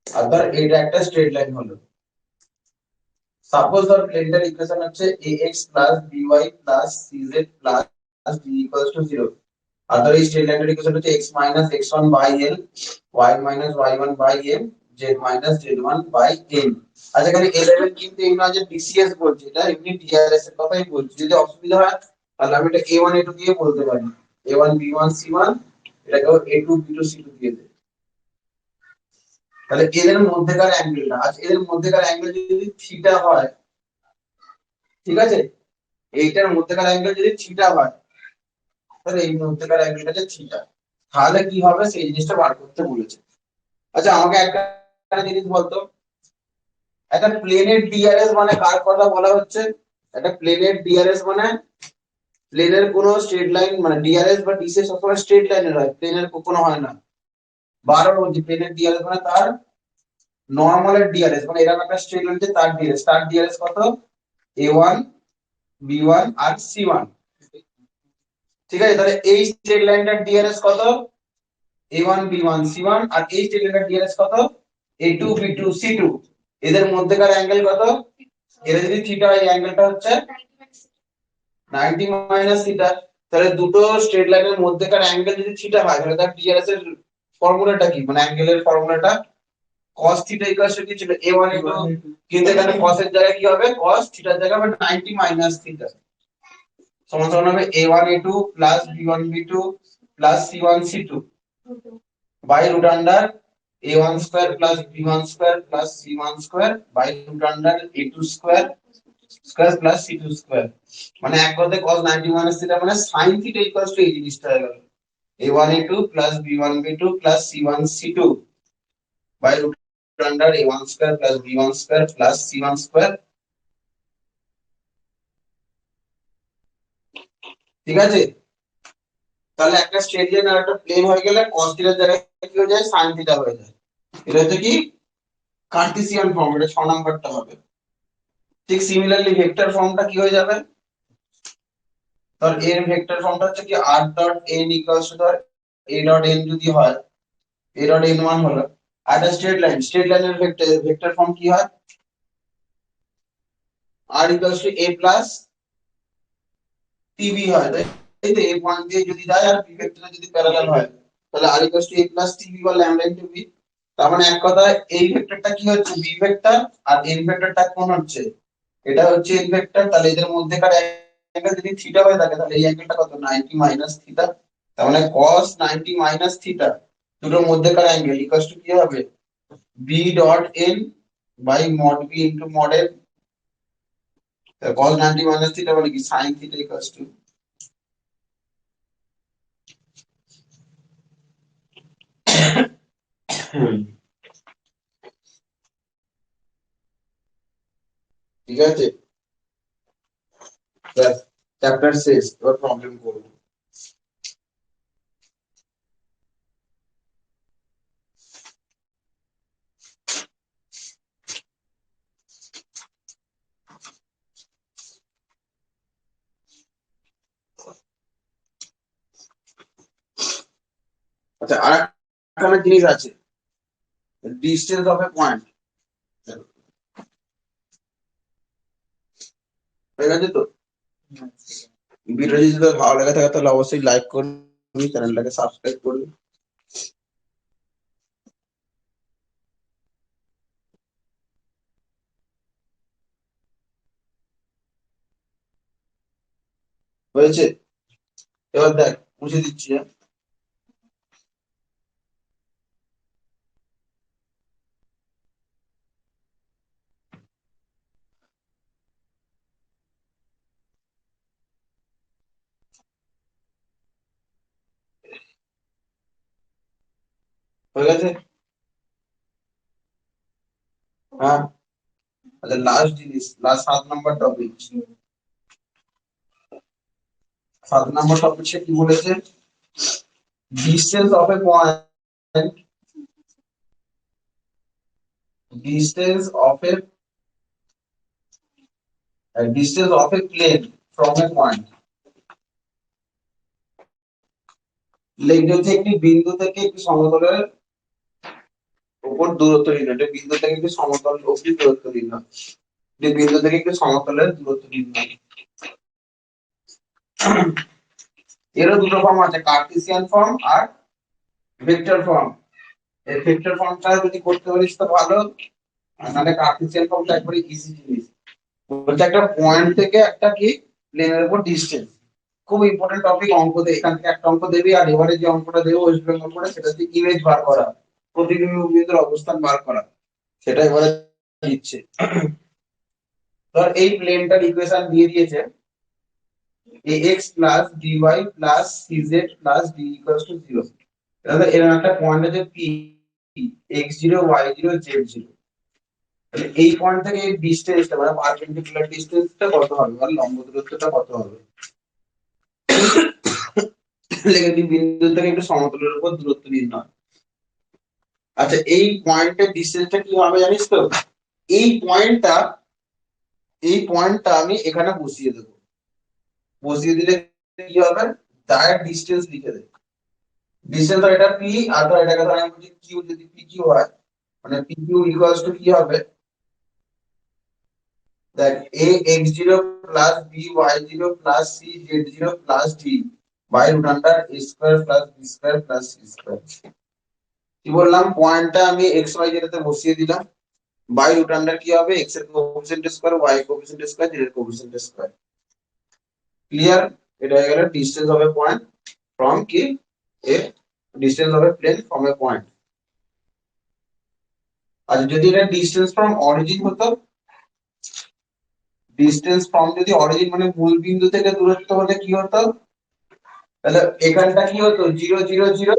আর ধর এটা একটা স্ট্রেট লাইন হলো। সাপোজ ধর প্লেনটার ইকুয়েশন হচ্ছে ax by cz d = 0, আর ধর এই স্ট্রেট লাইনের ইকুয়েশন হচ্ছে x x1 by l y y1 by m z z1 by n। আচ্ছা এখানে a11 কিন্তু এই না যে ডিসিএস বলছে, এটা এমনি ডিআরএস এর কথাই বলছি। যদি অসুবিধা হয় তাহলে আমি এটা a1 a2 দিয়ে বলতে পারি, a1 b1 c1, এটাকেও a2 b2 c2 দিয়ে দেব। তাহলে এদের মধ্যেকার অ্যাঙ্গেলটা, আচ্ছা এদের মধ্যেকার অ্যাঙ্গেল যদি থিটা হয়, ঠিক আছে, এইটার মধ্যেকার অ্যাঙ্গেল যদি থিটা হয় তাহলে এই মধ্যেকার অ্যাঙ্গেলটা হচ্ছে থিটা। তাহলে কি হবে সেই জিনিসটা বার করতে বলেছে। আচ্ছা আমাকে একটা জিনিস বলতো, একটা প্লেনের ডিআরএস মানে কার কথা বলা হচ্ছে? একটা প্লেনের ডিআরএস মানে প্লেনের কোন স্ট্রেট লাইন, মানে ডিআরএস বা ডিসি সবসময় স্ট্রেট লাইনের হয়, প্লেনের কখনো হয় না। বারবার বলছি প্লেনের ডিআরএস মানে তার নরমালের ডিআরএস, মানে এরকম একটা স্ট্রেট লাইন তার ডিআরএস কত? a1 b1 আর c1, ঠিক আছে। তাহলে এই স্ট্রেট লাইনটার ডিআরএস কত? a1 b1 c1, আর এই স্ট্রেট লাইনটার ডিআরএস কত? a2 b2 c2। এদের মধ্যেকার অ্যাঙ্গেল কত? এর যদি থিটা হয় এই অ্যাঙ্গেলটা হচ্ছে 90 মাইনাস থিটা। তাহলে দুটো স্ট্রেট লাইনের মধ্যেকার অ্যাঙ্গেল যদি থিটা হয় তাহলে তার ডিআরএস এর ফর্মুলাটা কি, মানে অ্যাঙ্গেলের ফর্মুলাটা cos থিটা ইকুয়াল টু কি ছিল? a1 a2, কিন্তু এখানে cos এর জায়গায় কি হবে? cos থিটার জায়গায় হবে 90 মাইনাস থিটা, সমান সমান হবে a1 a2 plus b1 b2 plus c1 c2 by root under a1 square plus b1 square plus c1 square by root under a2 square square plus c2 square. মানে এক কথায় cos 90 মাইনাস থিটা মানে sin থিটা ইকুয়াল টু এই জিনিসটা হয়ে গেল a1 a2 plus b1 b2 plus c1 c2 by root under a1 square plus b1 square plus c1 square, ঠিক আছে। তাহলে একটা স্ট্রেট লাইন আর একটা প্লেন হয়ে গেলে cos থিটার জায়গায় কি হয়ে যায়? sin থিটা হয়ে যায়। এটা হচ্ছে কি কার্টেসিয়ান ফর্ম, এটা 6 নাম্বারটা হবে। ঠিক সিমিলারলি ভেক্টর ফর্মটা কি হয়ে যাবে? ধর এর ভেক্টর ফর্মটা হচ্ছে কি r dot n equals to ধর a ডট n যদি হয়, a ডট n1 হলো। আর একটা স্ট্রেট লাইনের ভেক্টর ফর্ম কি হয়? r equals to a plus tb হয়, তাই তো? a পয়েন্ট দিয়ে যদি যায় আর b ভেক্টরে যদি প্যারালাল হয় তাহলে r equals to a plus tb বা ল্যামডা ইনটু b। তার মানে এক কথায় এই ভেক্টরটা কি হচ্ছে? b ভেক্টর, আর n ভেক্টরটা কোন হচ্ছে? এটা হচ্ছে n ভেক্টর। তাহলে এদের মধ্যেকার অ্যাঙ্গেল যদি থিটা হয়ে থাকে তাহলে এই অ্যাঙ্গেলটা কত? 90 মাইনাস থিটা। তার মানে cos 90 মাইনাস থিটা দুটোর মধ্যেকার অ্যাঙ্গেল ইকুয়ালস টু কি হবে? b dot n by mod b into mod n। cos 90 minus theta মানে কি? sin থিটা ইকুয়ালস টু, ঠিক আছে। চ্যাপ্টার শেষ, এবার প্রবলেম করব। আচ্ছা, আর একটা জিনিস আছে, ডিস্টেন্স অফ এ পয়েন্ট। হয়ে গেছে তো? ভিডিও যদি তোর ভালো লেগে থাকে তাহলে অবশ্যই লাইক করবি, চ্যানেলটাকে সাবস্ক্রাইব করবি। হয়েছে? এবার দেখ, মুছে দিচ্ছি, হ্যাঁ? হয়ে গেছে? হ্যাঁ। আচ্ছা, লাস্ট জিনিস, লাস্ট 7 নম্বর টপিক। 7 নম্বর টপিকটা কি বলেছে? Distance of a point, distance of a plane from a point. লিখতে হচ্ছে একটি বিন্দু থেকে একটি সমতলের উপর দূরত্ব নির্ণয়। একটা বিন্দু থেকে একটি সমতল অবধি দূরত্ব নির্ণয়। একটি বিন্দু থেকে একটি সমতলের দূরত্ব নির্ণয়। এরও দুটো ফর্ম আছে, কার্টেসিয়ান ফর্ম আর ভেক্টর ফর্ম। এই ভেক্টর ফর্মটা যদি করতে পারিস তো ভালো, আর নাহলে কার্টেসিয়ান ফর্মটা একবারে ইজি জিনিস। বলছে একটা পয়েন্ট থেকে একটা কি প্লেনের উপর ডিসটেন্স, খুব ইম্পর্টেন্ট টপিক। অঙ্কতে এখান থেকে একটা অঙ্ক দেবে, আর এবারে যে অঙ্কটা দেবে ওয়েস্ট বেঙ্গল করে, সেটা হচ্ছে ইমেজ বার করা, প্রতিবিম্ব বিন্দুর অবস্থান বার করা, সেটা এবারে দিচ্ছে। ধর এই প্লেনটার ইকুয়েশন দিয়ে দিয়েছে, ax plus dy plus cz plus d equals to 0। তাহলে এর একটা পয়েন্ট আছে p, x0 y0 z0। তাহলে এই পয়েন্ট থেকে এই ডিসটেন্সটা মানে পারপেন্ডিকুলার ডিসটেন্সটা কত হবে, মানে লম্ব দূরত্বটা কত হবে, লিখে দিই বিন্দু থেকে একটু সমতলের উপর দূরত্ব নির্ণয়। আচ্ছা, এই পয়েন্টের ডিসটেন্সটা কি হবে জানিস তো? এই পয়েন্টটা আমি এখানে বসিয়ে দেবো। বসিয়ে দিলে কি হবে, ডাইরেক্ট ডিসটেন্স লিখে দেব। ডিসটেন্স এটা p, আর ধর এটাকে ধর আমি বলছি q, যদি pq হয় মানে pq ইকুয়ালস টু কি হবে, দেখ a x0 plus b y0 plus c z0 plus d by root under a square plus b square plus c square. কি বললাম, পয়েন্টটা আমি x y যেটাতে বসিয়ে দিলাম, বাই রুট আন্ডার কি হবে, x এর কোএফিসিয়েন্ট স্কয়ার, y এর কোএফিসিয়েন্ট স্কয়ার, z এর কোএফিসিয়েন্ট স্কয়ার। ক্লিয়ার? এটা হয়ে গেল distance of a point from কি a, distance of a plane from a point. আর যদি এটা ডিসটেন্স ফ্রম অরিজিন হতো, ডিসটেন্স ফ্রম যদি অরিজিন মানে মূল বিন্দু থেকে দূরত্ব হলে কি হতো, তাহলে এখানটা কি হতো 0 0 0।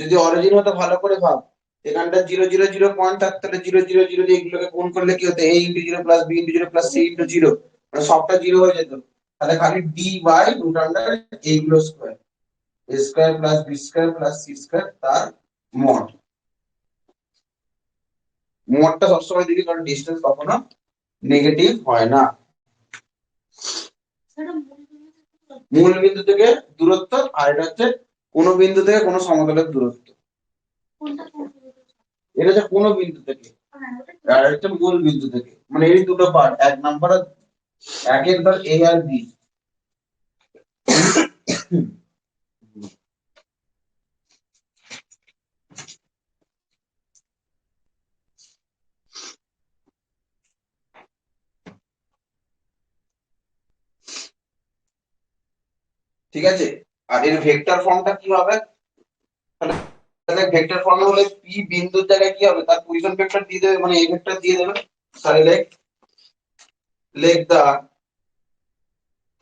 যদি অরিজিন হতো ভালো করে ভাব, এখানটা 0 0 0 পয়েন্ট থাকতো, তাহলে 0 0 0 দিয়ে এগুলোকে গুণ করলে কি হতো, a into 0 plus b into 0 plus c into 0, মানে সবটা 0 হয়ে যেত। তাহলে খালি d বাই রুট আন্ডার এইগুলো square, a square plus b square plus c square তার মড। মডটা সবসময় দিবি, কারণ ডিসটেন্স কখনো নেগেটিভ হয় না। মূল বিন্দু থেকে দূরত্ব, আর এটা হচ্ছে কোন বিন্দু থেকে কোন সমতলের দূরত্ব। এটা হচ্ছে কোন বিন্দু থেকে, আর এটা মূল বিন্দু থেকে, মানে এই দুটো পার্ট, 1 নাম্বার আর একের ধর এ আর বি। ঠিক আছে? আর এর ভেক্টর ফর্মটা কি হবে, তাহলে ভেক্টর ফর্ম হলে পি বিন্দুর জায়গায় কি হবে, তার পজিশন ভেক্টর দিয়ে দেবে, মানে এই ভেক্টর দিয়ে দেবে। তাহলে লেখ দা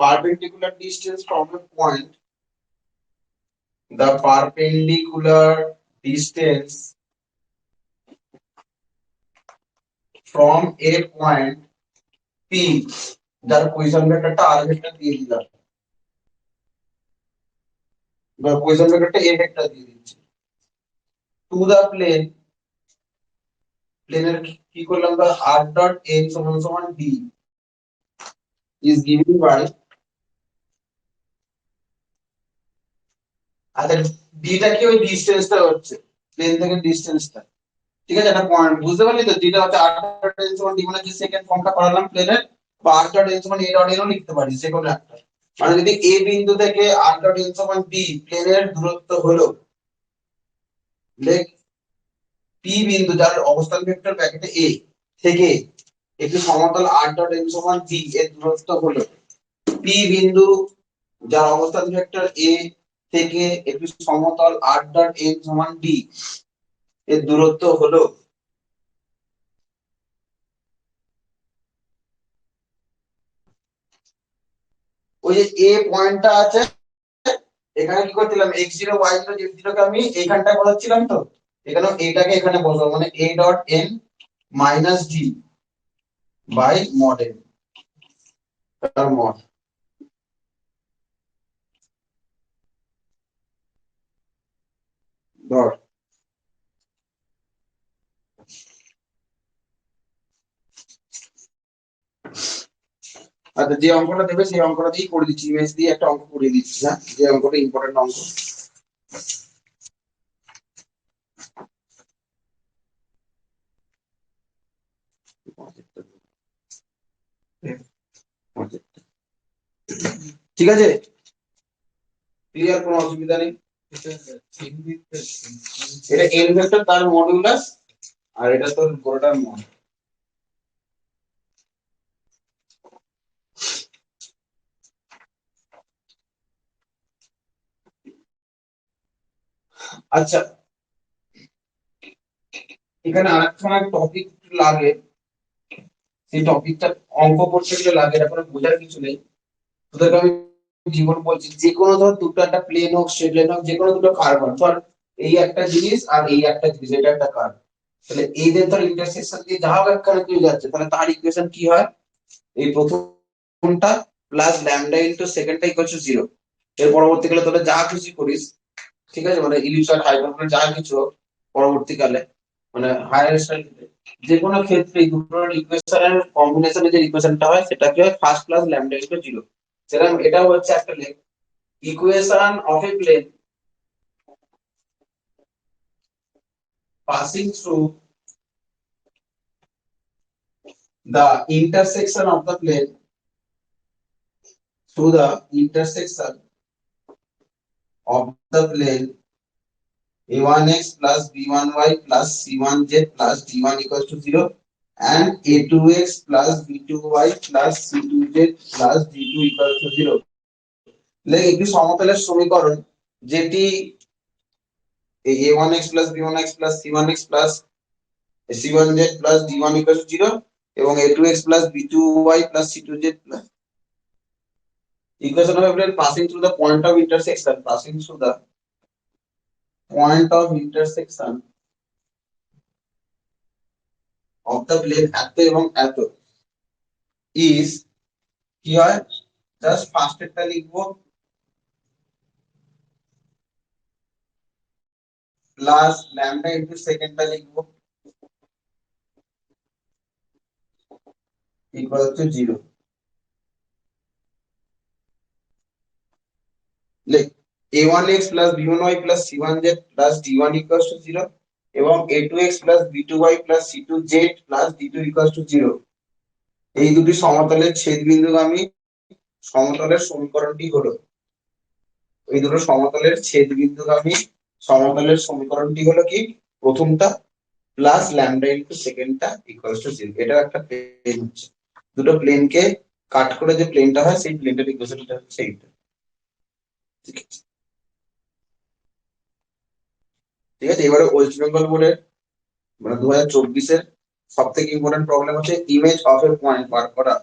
perpendicular distance from a point, the perpendicular distance from a point p, যার পজিশন ভেক্টরটা আর ভেক্টর দিয়ে দিলাম, বা পজিশন ভেক্টরটা a ভেক্টর দিয়ে দিচ্ছি, টু দা প্লেন, প্লেনের কি করলাম, ধর r ডট n সমান সমান d is given by আচ্ছা, ডিটা কি ওই ডিস্টেন্সটা হচ্ছে প্লেন থেকে ডিস্টেন্সটা, ঠিক আছে? একটা পয়েন্ট বুঝতে পারলি তো? ডিটা হচ্ছে r ডট n সমান d মানে যে সেকেন্ড ফর্মটা করালাম প্লেনের, বা r ডট n সমান a ডট n ও লিখতে পারি, যে কোনো একটা। মানে যদি a বিন্দু থেকে r ডট n সমান b প্লেনের দূরত্ব হলো, লেখ p বিন্দু যার অবস্থান ভেক্টর ব্র্যাকেটে a থেকে একটি সমতল r ডট n সমান b এর দূরত্ব হলো, p বিন্দু যার অবস্থান ভেক্টর a থেকে একটি সমতল r ডট n সমান d এর দূরত্ব হলো, ওই যে a পয়েন্টটা আছে, এখানে কি করছিলাম, x0 y0 z0 কে আমি এইখানটায় বসাচ্ছিলাম, তো এখানে এটাকে এখানে বসাবো, মানে a dot n minus d by mod n তার মড। ধর, আচ্ছা যে অঙ্কটা দেবে সেই অঙ্কটা দিয়েই করে দিচ্ছি, ইমেজ দিয়ে একটা অঙ্ক করে দিচ্ছি, হ্যাঁ, যে অঙ্কটা ইম্পর্টেন্ট অঙ্ক। ঠিক আছে, ক্লিয়ার, কোনো অসুবিধা নেই। এটা এন ভেক্টর তার মডুলাস, আর এটা তোর গোটার মড। আচ্ছা, এখানে আরেকখানা টপিক লাগে, সেই টপিকটা অঙ্ক করতে গেলে লাগে, এটা কোনো বোঝার কিছু নেই। তোদেরকে আমি জীবন বলছি, যে কোনো ধর দুটো, একটা প্লেন হোক স্ট্রেট লাইন হোক, যে কোনো দুটো কার্ভ হয়, ধর এই একটা জিনিস আর এই একটা জিনিস, এটা একটা কার্ভ, তাহলে এই যে ধর ইন্টারসেকশন দিয়ে যা হোক একখানে তুই যাচ্ছে, তাহলে তার ইকুয়েশন কি হয়, এই প্রথমটা প্লাস ল্যামডা ইনটু সেকেন্ডটা ইকুয়াল টু 0। এর পরবর্তীকালে তোরা যা খুশি করিস, ঠিক আছে, মানে ইলিপসয়েড হাইপারবোলা যা কিছু হোক পরবর্তীকালে, মানে হায়ার স্টাডিতে যে কোনো ক্ষেত্রে এই দুটোর ইকুয়েশনের কম্বিনেশনে যে ইকুয়েশনটা হয় সেটাকে হয় ফার্স্ট প্লাস ল্যামডা ইনটু 0। সেরকম এটাও হচ্ছে একটা লেখ, equation of a plane passing through the intersection of the plane through the intersection of the plane a1x plus b1y plus c1z plus d1 equals to 0 and a2x plus b2y plus c2z plus d2 equals to 0। লেখ একটি সমতলের সমীকরণ যেটি এই a1x plus b1x plus c1x plus c1z plus d1 equals to 0 এবং a2x plus b2y plus c2z plus equation of a plane passing through the point of intersection, passing through the point of intersection of the plane এত এবং এত is কি হয়, জাস্ট ফার্স্টেরটা লিখবো প্লাস ল্যামডা ইনটু সেকেন্ডটা লিখবো ইকুয়াল টু 0। লিখ a1x plus b1y plus c1z plus d1 equals to 0 এবং a2x plus b2y plus c2z plus d2 equals to 0। এই দুটি সমতলের ছেদবিন্দুগামী সমতলের সমীকরণটি হলো, এই দুটো সমতলের ছেদবিন্দুগামী সমতলের সমীকরণটি হলো কি, প্রথমটা প্লাস ল্যামডা ইনটু সেকেন্ডটা ইকুয়ালস টু 0। এটা একটা প্লেন হচ্ছে, দুটো প্লেনকে কাট করে যে প্লেনটা হয় সেই প্লেনটার ইকুয়েশনটা হচ্ছে এইটা। ঠিক আছে, ঠিক আছে, এবারে ওয়েস্ট বেঙ্গল বোর্ডের মানে 2024-এর সব থেকে ইম্পর্টেন্ট প্রবলেম হচ্ছে ইমেজ অফ এ পয়েন্ট বার করা,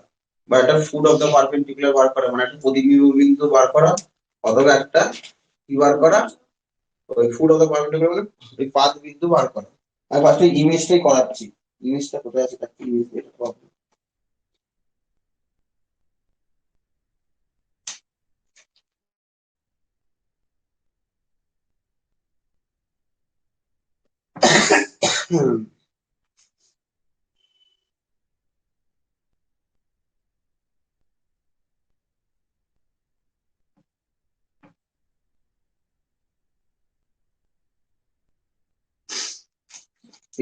বা একটা ফুট অফ দ্য পারপেন্ডিকুলার বার করা, মানে একটা প্রতিবিম্ব বিন্দু বার করা, অথবা একটা কি বার করা, ওই ফুট অফ দ্য পারপেন্ডিকুলার মানে ওই পাদ বিন্দু বার করা। আমি ফার্স্টে ইমেজটাই করাচ্ছি, ইমেজটা কোথায় আছে তার ইমেজ এটা প্রবলেম।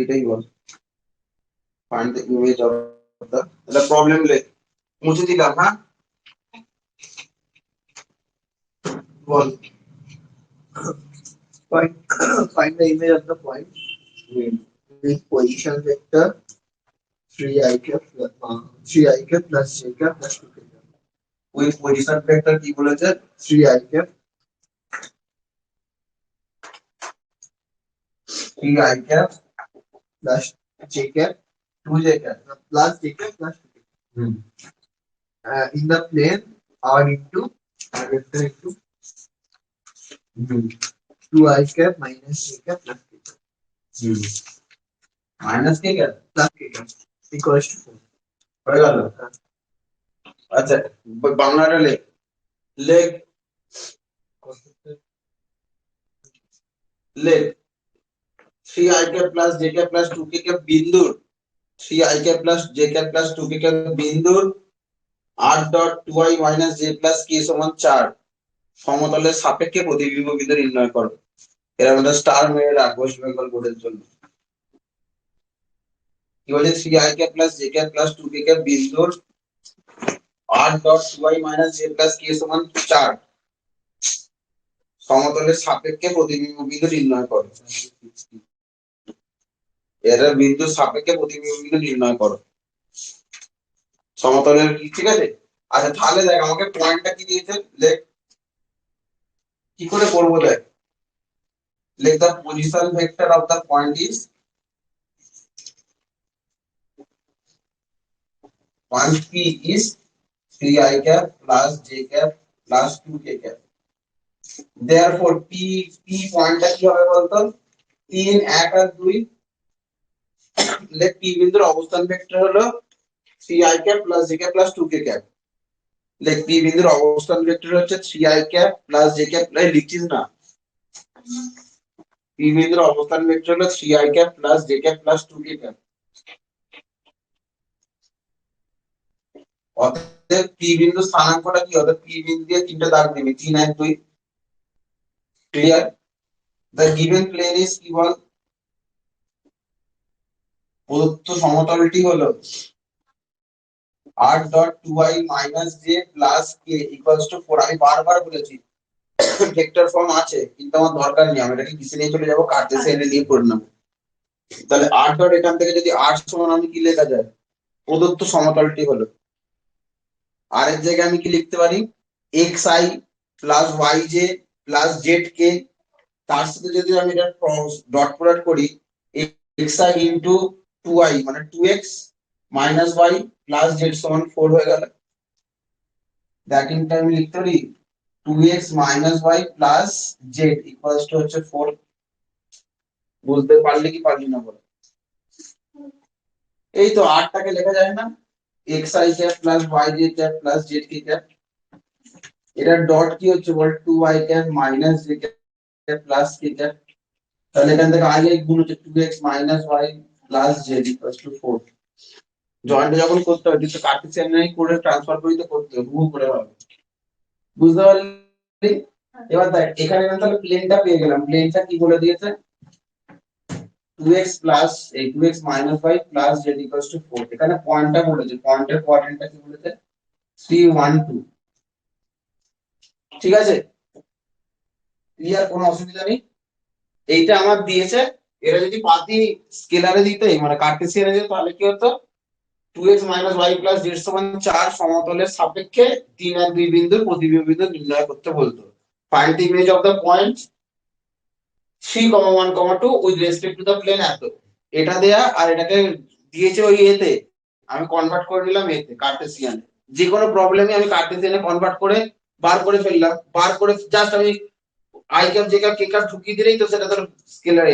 এটাই বল, find the image of the problem লে মুছে দিলাম। হ্যাঁ বল। Find the image of the point with position vector 3 i cap plus j cap plus 2 k cap. ওই পজিশন ভেক্টর কি বলেছে? 3 i cap 3 i cap plus j cap 2j cap plus j cap plus 2 k cap. In the plane r into vector into 2 i cap minus j cap plus k cap minus K cap plus k cap equals to 4. হয়ে গেল। আচ্ছা বাংলাটা লেখ, লেখ লেখ 3i cap plus j cap plus 2k cap বিন্দুর 3i cap plus j cap plus 2k cap বিন্দুর r dot 2i minus j plus k সমান 4 সমতলের সাপেক্ষে প্রতিবিম্ব বিন্দু নির্ণয় করো। এর মধ্যে স্টার মেরে রাখ ওয়েস্ট বেঙ্গল বোর্ডের জন্য। কি বলে 3i cap plus j cap plus 2k cap বিন্দুর r dot 2i minus j plus k সমান 4 সমতলের সাপেক্ষে প্রতিবিম্ব বিন্দু নির্ণয় করো। এর বিন্দুর সাপেক্ষে প্রতিবিম্ব বিন্দু নির্ণয় করো সমতলের কি, ঠিক আছে। আচ্ছা তাহলে দেখ আমাকে পয়েন্টটা কি দিয়েছে, লেখ কি করে করব দেখ। লেখ the position vector of the point is point P is 3i cap plus j cap plus 2k cap. Therefore P পয়েন্টটা কি হবে বলতো, 3 1 আর 2। লেখ P বিন্দুর অবস্থান ভেক্টর হলো 3i cap plus j cap plus 2k cap। লেখ P বিন্দুর অবস্থান ভেক্টর হচ্ছে 3i cap plus j cap, লিখছিস না? P বিন্দুর অবস্থান ভেক্টর হলো 3i cap plus j cap plus 2k cap। অতএব P বিন্দুর স্থানাঙ্কটা কি হবে, P বিন্দু দিয়ে তিনটা দাগ দিবি, 3 1 2। Clear? the given plane is কি বল, প্রদত্ত সমতলটি হলো r dot 2i minus j plus k equals to 4। আমি বারবার বলেছি ভেক্টর ফর্ম আছে কিন্তু আমার দরকার নেই, আমি এটাকে কিসে নিয়ে চলে যাবো, কার্টেসিয়ানে নিয়ে করে নেবো। তাহলে r dot এখান থেকে যদি r সমান আমি কি লেখা যায়, প্রদত্ত সমতলটি হলো, আর এর জায়গায় আমি কি লিখতে পারি, xi plus yj plus zk, তার সাথে যদি আমি এটা ডট প্রোডাক্ট করি xi into 2i মানে 2x minus y plus z সমান 4 হয়ে গেল। দ্যাট ইন টাইম লিখতে পারি 2x minus y plus z equals to হচ্ছে 4। বুঝতে পারলে কি পারলি না বলো? এই তো r টাকে লেখা যায় না, xi cap plus yj cap plus zk cap, এটা ডট কি হচ্ছে বল 2y cap minus j cap plus k cap। তাহলে এখান থেকে i গুণ হচ্ছে 2x minus y plus z equals to 4। Joint যখন করতে হয় কিন্তু কার্টেসিয়ান করে ট্রান্সফার করি তো করতে হবে, হুবহু করে হবে। বুঝতে পারলি? এবার দেখ এখানে আমি তাহলে প্লেনটা পেয়ে গেলাম, প্লেনটা কি বলে দিয়েছে 2x plus 2x minus y plus z equals to 4। এখানে পয়েন্টটা বলেছে, পয়েন্টের কোঅর্ডিনেটটা কি বলেছে 3 1 2। ঠিক আছে, ক্লিয়ার, কোনো অসুবিধা নেই। এইটা আমার দিয়েছে, এরা যদি পাতি স্কেলারে দিত মানে কার্টেসিয়ানে দিত তাহলে কি হতো 2x minus y plus z সমান 4 সমতলের সাপেক্ষে 3 আর 2 বিন্দুর প্রতিবিম্ব বিন্দু নির্ণয় করতে বলতো। Find the image of the point 3, 1, 2 with respect to the plane এত। এটা দেয়া আর এটাকে দিয়েছে ওই এতে, আমি কনভার্ট করে নিলাম এতে কার্টেসিয়ানে। যে কোনো প্রবলেমে আমি কার্টেসিয়ানে কনভার্ট করে বার করে ফেললাম, বার করে জাস্ট আমি I cap J cap K cap ঢুকিয়ে দিলেই তো সেটা তোর স্কেলার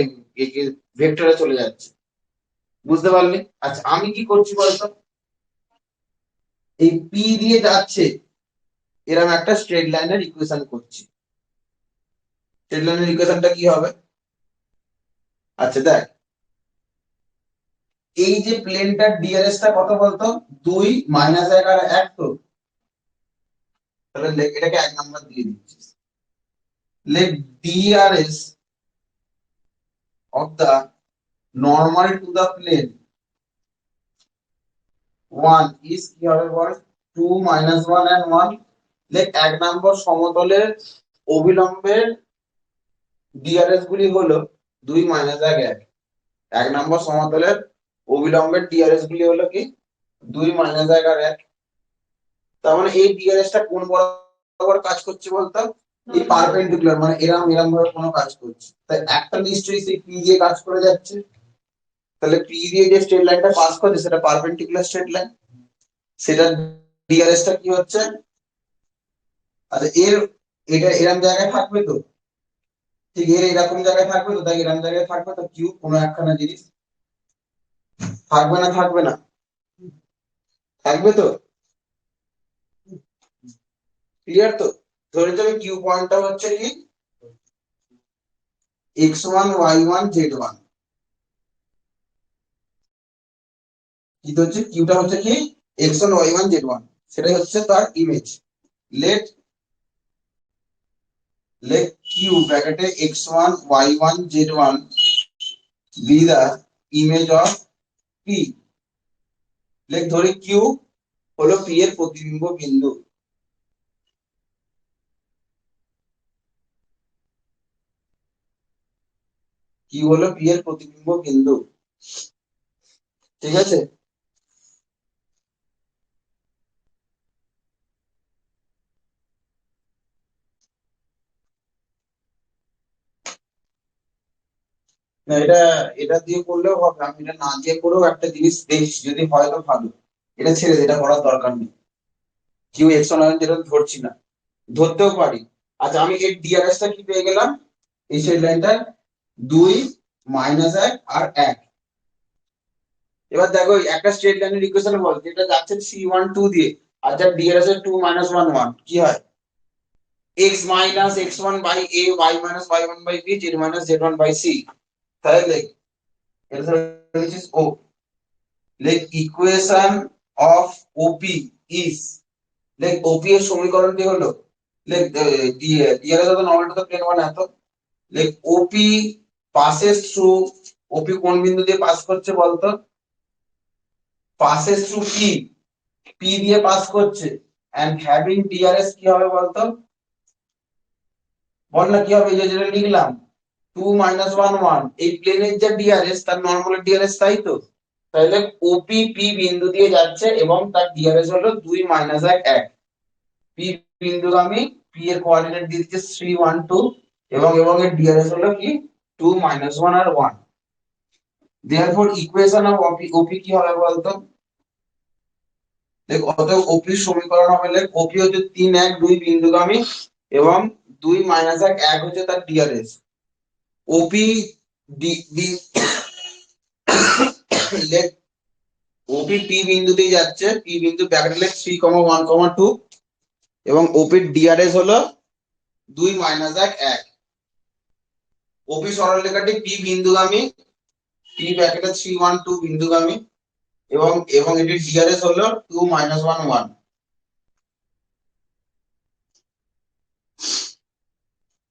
ভেক্টরে চলে যাচ্ছে। বুঝতে পারলি? আচ্ছা আমি কি করছি বলতো, এই পি দিয়ে যাচ্ছে এরকম একটা স্ট্রেট লাইনের ইকুয়েশন করছি। স্ট্রেট লাইনের ইকুয়েশনটা কি হবে, আচ্ছা দেখ এই যে প্লেনটার ডিআরএসটা কত বলতো 2 মাইনাস 1 আর 1 তো, তাহলে এটাকে 1 নাম্বার দিয়ে দিচ্ছি। Let DRs of the normal to the plane 1 is কি হবে বল 2 -1 and 1 লেখ 1 নম্বর সমতলের অভিলম্বের ডিআরএস গুলি হলো 2 - 1 1 1 নম্বর সমতলের অভিলম্বের ডিআরএস গুলি হলো কি 2 - 1 আর 1। তার মানে এই ডিআরএস টা কোন বরাবর কাজ করছে বলতো এই পারপেন্ডিকুলার মানে এরকম এরকম ভাবে কোনো কাজ করছে, তাই একটা নিশ্চয়ই সেই পি দিয়ে কাজ করে যাচ্ছে। তাহলে পি দিয়ে যে স্ট্রেট লাইনটা পাস করছে সেটা পারপেন্ডিকুলার স্ট্রেট লাইন, সেটা ডিআরএস টা কি হচ্ছে। আচ্ছা এর এটা এরকম জায়গায় থাকবে তো, ঠিক এর এরকম জায়গায় থাকবে তো, তাই এরকম জায়গায় থাকবে তো কিউ কোনো একখানা জিনিস থাকবে না থাকবে না থাকবে তো, ক্লিয়ার তো। ধরে যাবে কিউ পয়েন্টটা হচ্ছে কি x1 y1 z1, কি হচ্ছে কিউটা হচ্ছে কি x1 y1 z1, সেটাই হচ্ছে তার ইমেজ। লেট লেট কিউ ব্র্যাকেটে x1 y1 z1 be the image of p। Let ধরি কিউ হলো p এর প্রতিবিম্ব বিন্দু, কিউ হলো p এর প্রতিবিম্ব বিন্দু, ঠিক আছে। না এটা এটা দিয়ে করলেও হবে, আমি এটা না দিয়ে করেও একটা জিনিস দেখছি, যদি হয় তো ভালো, এটা ছেড়ে দে, এটা করার দরকার নেই। কিউ x1 y1 যেটা ধরছি না, ধরতেও পারি। আচ্ছা আমি এর ডিআরএস টা কি পেয়ে গেলাম, এই স্ট্রেট লাইনটা 2 - 1 আর 1। এবার দেখো একটা স্ট্রেট লাইনের ইকুয়েশন বল যেটা যাচ্ছে c12 দিয়ে আর যার ডিআরএস এর 2 - 1 1 কি হয়, x minus x1 by a, y minus y1 by b, z minus z1 by c। তাহলে দেখ এটা which is o, like equation of op is, like op এর সমীকরণটি হলো like DRs of the normal to the plane 1 এত, like op passes through, op কোন বিন্দু দিয়ে পাস করছে বলতো, passes through p দিয়ে পাস করছে, and having DRS কি হবে বলতো, বল না কি হবে, এই যে যেটা লিখলাম 2 - 1 1, এই প্লেনের যে ডিআরএস তার নরমাল ডিআরএস তাই তো, তাহলে ওপি পি বিন্দু দিয়ে যাচ্ছে এবং তার ডিআরএস হলো 2 - 1 1। পি বিন্দুগামী, পি এর কোঅর্ডিনেট দিয়ে দিচ্ছে 3 1 2 এবং এর ডিআরএস হলো কি 2 - 1 আর 1। দেয়ারফর ইকুয়েশন অফ ওপি কি হবে বলতো, দেখ অতএব ওপির সমীকরণ হবে, লাইক ওপি হচ্ছে 3 1 2 বিন্দুগামী এবং 2 - 1 1 হচ্ছে তার ডিআরএস। ওপি ডি ডি লেট ওপি পি বিন্দুতেই যাচ্ছে, পি বিন্দু ব্র্যাকেটে লেখ 3 1 2 এবং ওপির ডিআরএস হলো 2 - 1 1। ওপি সরলরেখাটি পি বিন্দুগামী, পি ব্র্যাকেটে 3 1 2 বিন্দুগামী এবং এটির ডিআরএস হলো 2 - 1 1।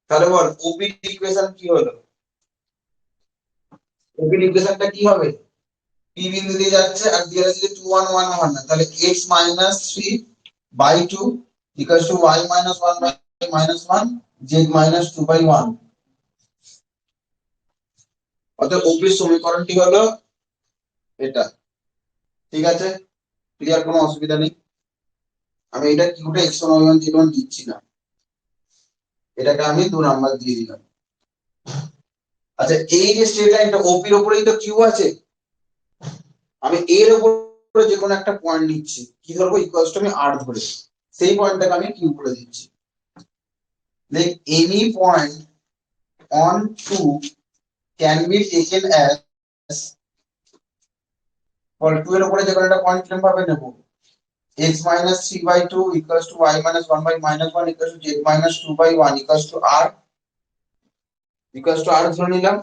তাহলে বল ওপি ইকুয়েশন কি হলো, ওপি ইকুয়েশনটা কি হবে, পি বিন্দু দিয়ে যাচ্ছে আর ডিআরএস যদি 2 1 1 1 না, তাহলে x - 3 by 2 equals to y - 1 by -1 z - 2 by 1। অতএব ওপির সমীকরণটি হলো এটা, ঠিক আছে, ক্লিয়ার, কোনো অসুবিধা নেই। আমি এটা কিউটা x1 y1 z1 দিচ্ছি না, এটাকে আমি 2 নাম্বার দিয়ে দিলাম। আচ্ছা এই যে স্ট্রেট লাইনটা ওপির উপরেই তো কিউ আছে, আমি এর উপরে যে কোনো একটা পয়েন্ট নিচ্ছি, কি ধরবো, ইকুয়ালস টু আমি আর ধরে সেই পয়েন্টটাকে আমি কিউ করে দিচ্ছি। Like any point on 2 can be taken as, বল 2 এর উপরে যে কোনো একটা পয়েন্ট কিরকম ভাবে নেব, x minus 3 by 2 equals to y minus 1 by -1 equals to z minus 2 by 1 equals to r, ধরে নিলাম।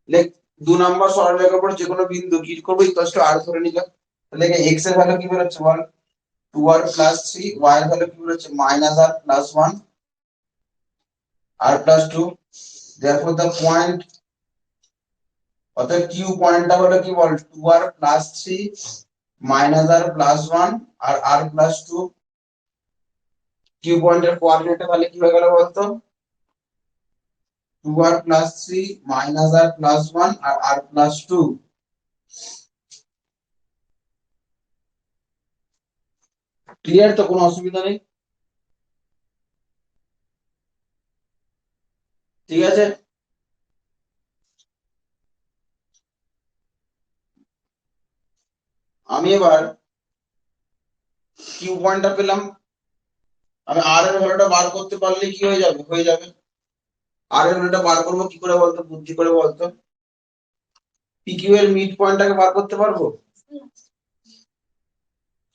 লাইক 2 নম্বর সরলরেখার উপর যে কোনো বিন্দু কি করব, ইকুয়ালস টু r ধরে নিলাম। তাহলে x এর ভ্যালু কি বেরোচ্ছে বল 2r plus 3, y এর ভ্যালু কি বেরোচ্ছে -r plus 1 r plus 2। therefore the point অতএব কিউ পয়েন্টটা হলো কি বল 2r plus 3 minus r plus 1 আর r প্লাস 2। কিউ পয়েন্টের কোঅর্ডিনেটটা তাহলে কি হয়ে গেল বলতো 2r plus 3 minus r plus 1 আর r প্লাস 2। ক্লিয়ার তো, কোনো অসুবিধা নেই, ঠিক আছে। আমি এবার কিউ পয়েন্টটা পেলাম, আমি আর এর ভ্যালুটা বার করতে পারলে কি হয়ে যাবে। আর এর ভ্যালুটা বার করবো কি করে বলতো, বুদ্ধি করে বলতো। পি কিউ এর মিড পয়েন্টটাকে বার করতে পারবো।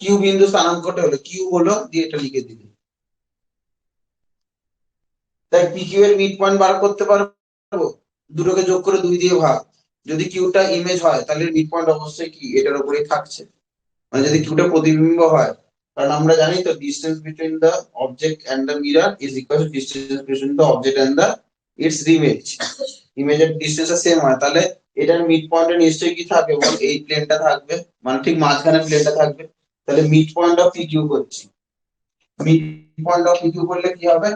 কিউ বিন্দু স্থানাঙ্কটা হলো কিউ হলো দিয়ে এটা লিখে দিবি। তাই পি কিউ এর মিড পয়েন্ট বার করতে পারবো, দুটোকে যোগ করে 2 দিয়ে ভাগ। যদি কিউটা ইমেজ হয় তাহলে মিড পয়েন্ট অবশ্যই কি এটার উপরেই থাকছে, মানে যদি কিউটা প্রতিবিম্ব হয়, কারণ আমরা জানি তো distance between the object and the mirror is equal to distance between the object and the its image. ইমেজের ডিসটেন্সটা সেম হয়, তাহলে এটার মিড পয়েন্টে নিশ্চয়ই কি থাকবে বল, এই প্লেনটা থাকবে, মানে ঠিক মাঝখানে প্লেনটা থাকবে। তাহলে মিড পয়েন্ট অফ পিকিউ করছি, মিড পয়েন্ট অফ পিকিউ করলে কি হবে,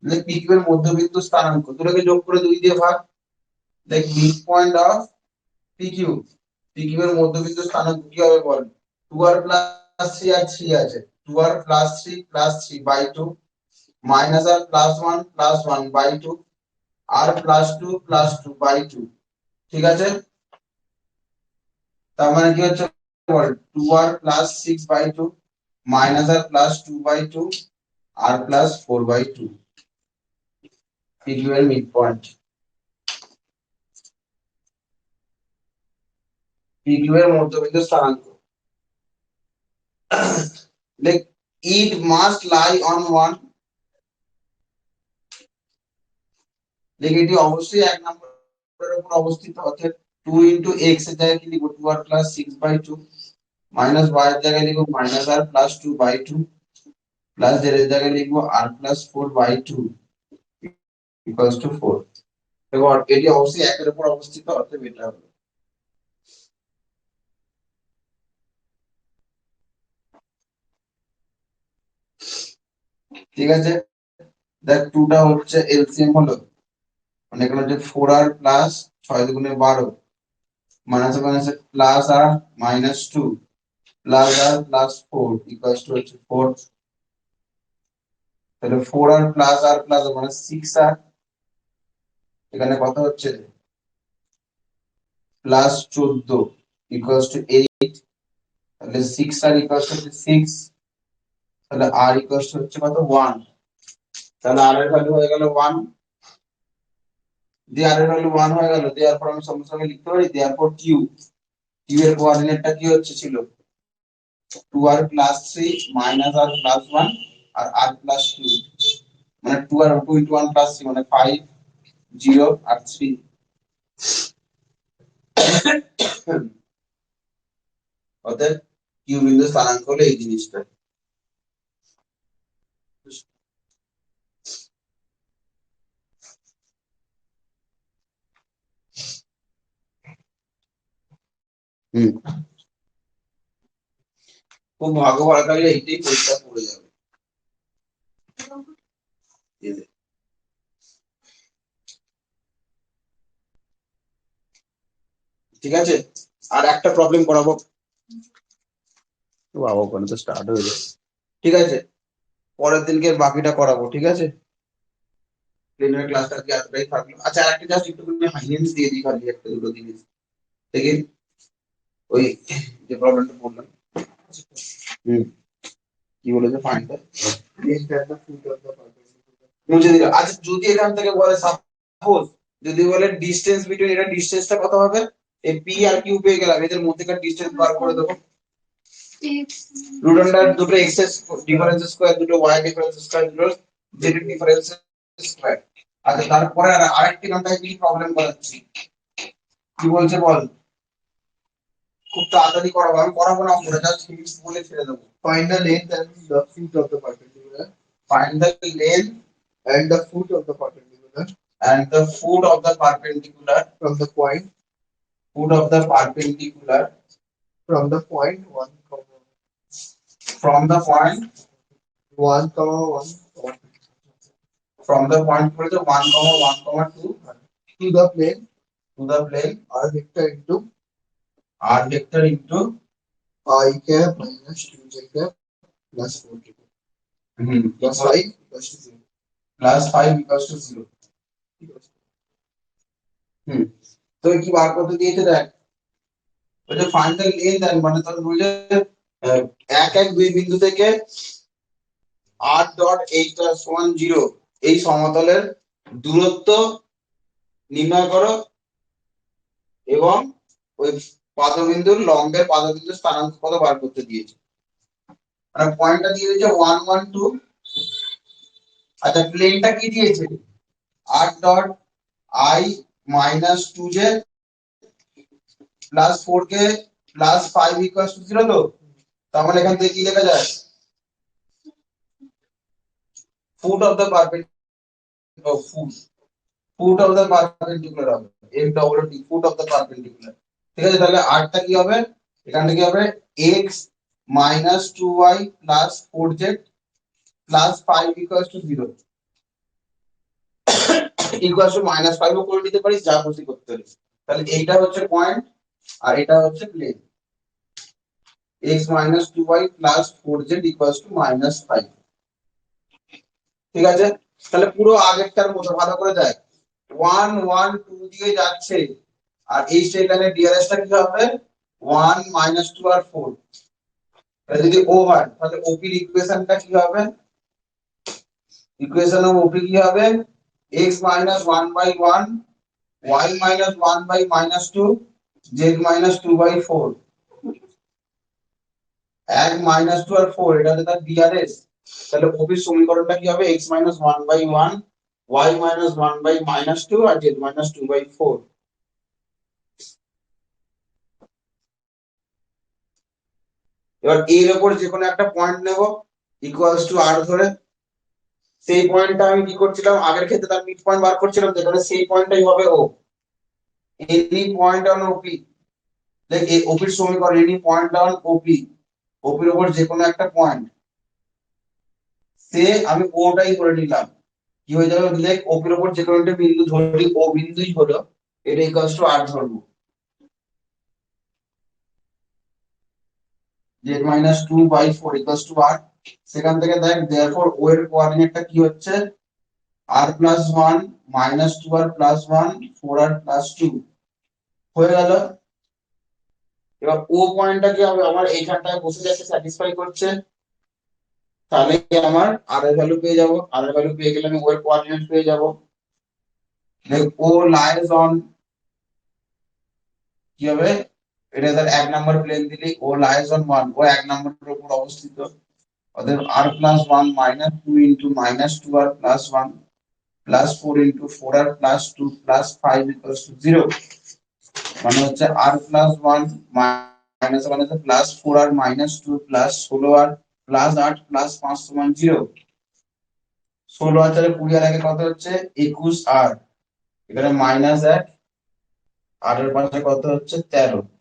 মানে পিকিউ এর মধ্যবিন্দু স্থানাঙ্ক দুটোকে যোগ করে 2 দিয়ে ভাগ। দেখ mid point of PQ, PQ এর মধ্যবিন্দু স্থানাঙ্ক কি হবে বল, 2r প্লাস 3 আর 3 আছে, 2r plus 3 by 2 minus r plus 1 by 2 r plus 2 by 2, ঠিক আছে। তার মানে কি হচ্ছে বল 2r plus 6 by 2 minus r plus 2 by 2 r plus 4 by 2, PQ এর মিড পয়েন্ট। পিকিউ এর মধ্যবিন্দু স্থানাঙ্ক, দেখ it must lie on one, দেখ এটি অবশ্যই এক নম্বরের উপর অবস্থিত, অর্থাৎ 2 ইনটু x এর জায়গায় কি লিখব 2r plus 6 by 2 minus y এর জায়গায় লিখব minus r plus 2 by 2 plus z এর জায়গায় লিখব r plus 4 by 2 equals to 4। এবার এটি অবশ্যই একের উপর অবস্থিত, অর্থাৎ এটা হবে, ঠিক আছে। দেখ 2 টা হচ্ছে এলসিএম হলো, মানে এখানে হচ্ছে 4r প্লাস 6 দুগুণে 12 minus minus plus r minus 2 plus r plus 4 equals to হচ্ছে 4। তাহলে 4r প্লাস আর প্লাস মানে 6r, এখানে কত হচ্ছে প্লাস 14 ইকুয়ালস টু 8। তাহলে 6r ইকুয়ালস টু 6, তাহলে r ইকুয়ালস টু হচ্ছে কত 1। তাহলে r এর ভ্যালু হয়ে গেল 1, দিয়ে r এর ভ্যালু 1 হয়ে গেল, দেওয়ার পর আমি সঙ্গে সঙ্গে লিখতে পারি দেয়ারপর কিউ, কিউ এর কোঅর্ডিনেটটা কি হচ্ছে ছিল 2r plus 3 minus r plus 1 আর r প্লাস 2, মানে 2r 2 ইনটু 1 প্লাস 3 মানে 5 0 আর 3। অতএব কিউ বিন্দু স্থানাঙ্ক হলো এই জিনিসটা। হুম, খুব ভাগ্য ভালো থাকলে এইটাই পরীক্ষা পড়ে যাবে। ঠিক আছে, আর একটা প্রবলেম করাবো, বাবা ওখানে তো স্টার্ট হয়ে যাবে, ঠিক আছে। পরের দিনকে বাকিটা করাবো, ঠিক আছে। প্লেনের ক্লাসটা কি এতটাই থাকলো। আচ্ছা আরেকটা জাস্ট একটু হাইলাইটস দিয়ে দিই খালি একটা দুটো জিনিস, দেখি ওই যে প্রবলেমটা বললাম। হুম, কি বলেছে ফাইন্ড মুছে দিল। আচ্ছা যদি এখান থেকে বলে সাপোজ যদি বলে ডিসটেন্স বিটুইন, এটা ডিসটেন্সটা কত হবে, এই পি আর কিউ পেয়ে গেলাম, এদের মধ্যেকার ডিসটেন্স বার করে দেবো। রুট আন্ডার দুটো এক্স ডিফারেন্স স্কয়ার, দুটো ওয়াই ডিফারেন্স স্কয়ার, দুটো জেড ডিফারেন্স স্কয়ার। আচ্ছা তারপরে আরেকটি ঘন্টায় কি প্রবলেম করাচ্ছি, কি বলছে বল, খুব তাড়াতাড়ি করাবো, আমি করাবো না পুরো, জাস্ট ফিনিশ বলে ছেড়ে দেবো। Find the length and the foot of the perpendicular. Find the length And the foot of the perpendicular. and the foot of the perpendicular from the point foot of the perpendicular from the point 1, from the point 1, 1 from the point for the 1 comma 1 comma 2 to the plane to the plane r vector into r vector into I cap minus 2j cap plus 4j cap plus 5 equals to 0. plus 5 equals to 0 তো কি বার করতে দিয়েছে দেখ ওই যে ফাইন্ড দ্য লেন্থ এন্ড মানে তোর বলছে এক এক দুই বিন্দু থেকে r ডট h সমান 0 এই সমতলের দূরত্ব নির্ণয় করো এবং ওই পাদবিন্দুর লম্বের পাদবিন্দুর স্থানাঙ্ক কত বার করতে দিয়েছে মানে পয়েন্টটা দিয়ে দিয়েছে 1 1 2 আচ্ছা প্লেনটা কি দিয়েছে r dot I minus 2j plus 4k plus 5 equals to 0 তো তাহলে এখান থেকে কি লেখা যায় foot of the perpendicular foot of the perpendicular হবে F double T foot of the perpendicular ঠিক আছে তাহলে আরটা কি হবে এখান থেকে হবে x minus 2y plus 4z plus 5 equals to 0 equals to minus 5 ও করে দিতে পারিস যা খুশি করতে পারিস তাহলে এইটা হচ্ছে পয়েন্ট আর এটা হচ্ছে plane x minus 2y plus 4z equals to minus 5 ঠিক আছে তাহলে পুরো আগেরটার মতো ভালো করে দেখ 1 1 2 দিয়ে যাচ্ছে আর এই সেখানে ডিয়ারেস্টটা কি হবে 1 মাইনাস 2 আর 4 এটা যদি ও হয় তাহলে ওপি এর ইকুয়েশনটা কি হবে ইকুয়েশন অফ ওপি কি হবে x minus 1 by 1 y minus 1 by minus 2 z minus 2 by 4 এক মাইনাস 2 আর 4 এটা হচ্ছে তার ডিআরএস তাহলে ওপির সমীকরণটা কি হবে x minus 1 by 1 y minus 1 by minus 2 আর z মাইনাস 2 বাই 4 এবার এর উপর যে কোনো একটা পয়েন্ট নেব ইকুয়ালস টু r ধরে সেই পয়েন্টটা আমি কি করছিলাম আগের ক্ষেত্রে তার মিড পয়েন্ট বার করছিলাম যেখানে সেই পয়েন্টটাই হবে ও এনি পয়েন্ট অন ওপি দেখ এই ওপির সমীকরণ এনি পয়েন্ট অন ওপি ওপির উপর যে কোনো একটা পয়েন্ট সে আমি ওটাই ধরে নিলাম কি হয়ে যাবে দেখ ওপির উপর যে কোনো একটা বিন্দু ধরি ও বিন্দুই হলো এটা ইকুয়ালস টু r ধরবো z minus 2 by 4 equals to r সেখান থেকে দেখ therefore o এর কোঅর্ডিনেটটা কি হচ্ছে r plus 1 minus 2r plus 1 4r plus 2 হয়ে গেল এবার ও পয়েন্টটা কি হবে আমার এইখানটায় বসে যাচ্ছে স্যাটিসফাই করছে তাহলে আমার r এর ভ্যালু পেয়ে যাব r এর ভ্যালু পেয়ে গেলে আমি o এর কোঅর্ডিনেট পেয়ে যাব দেখ o lies on কি হবে এটা ধর এক নাম্বার প্লেন দিলি ও lies on 1 ও এক নম্বরের উপর অবস্থিত অতএব r plus 1 minus 2 into minus 2r plus 1 plus 4 into 4r plus 2 plus 5 equals to 0 মানে হচ্ছে r plus 1 minus মানে হচ্ছে plus 4r minus 2 plus 16r plus 8 plus 5 সমান 0 16 আর 4 20 আর আগে কত হচ্ছে 21r এখানে মাইনাস 1 8 এর পাশে কত হচ্ছে 13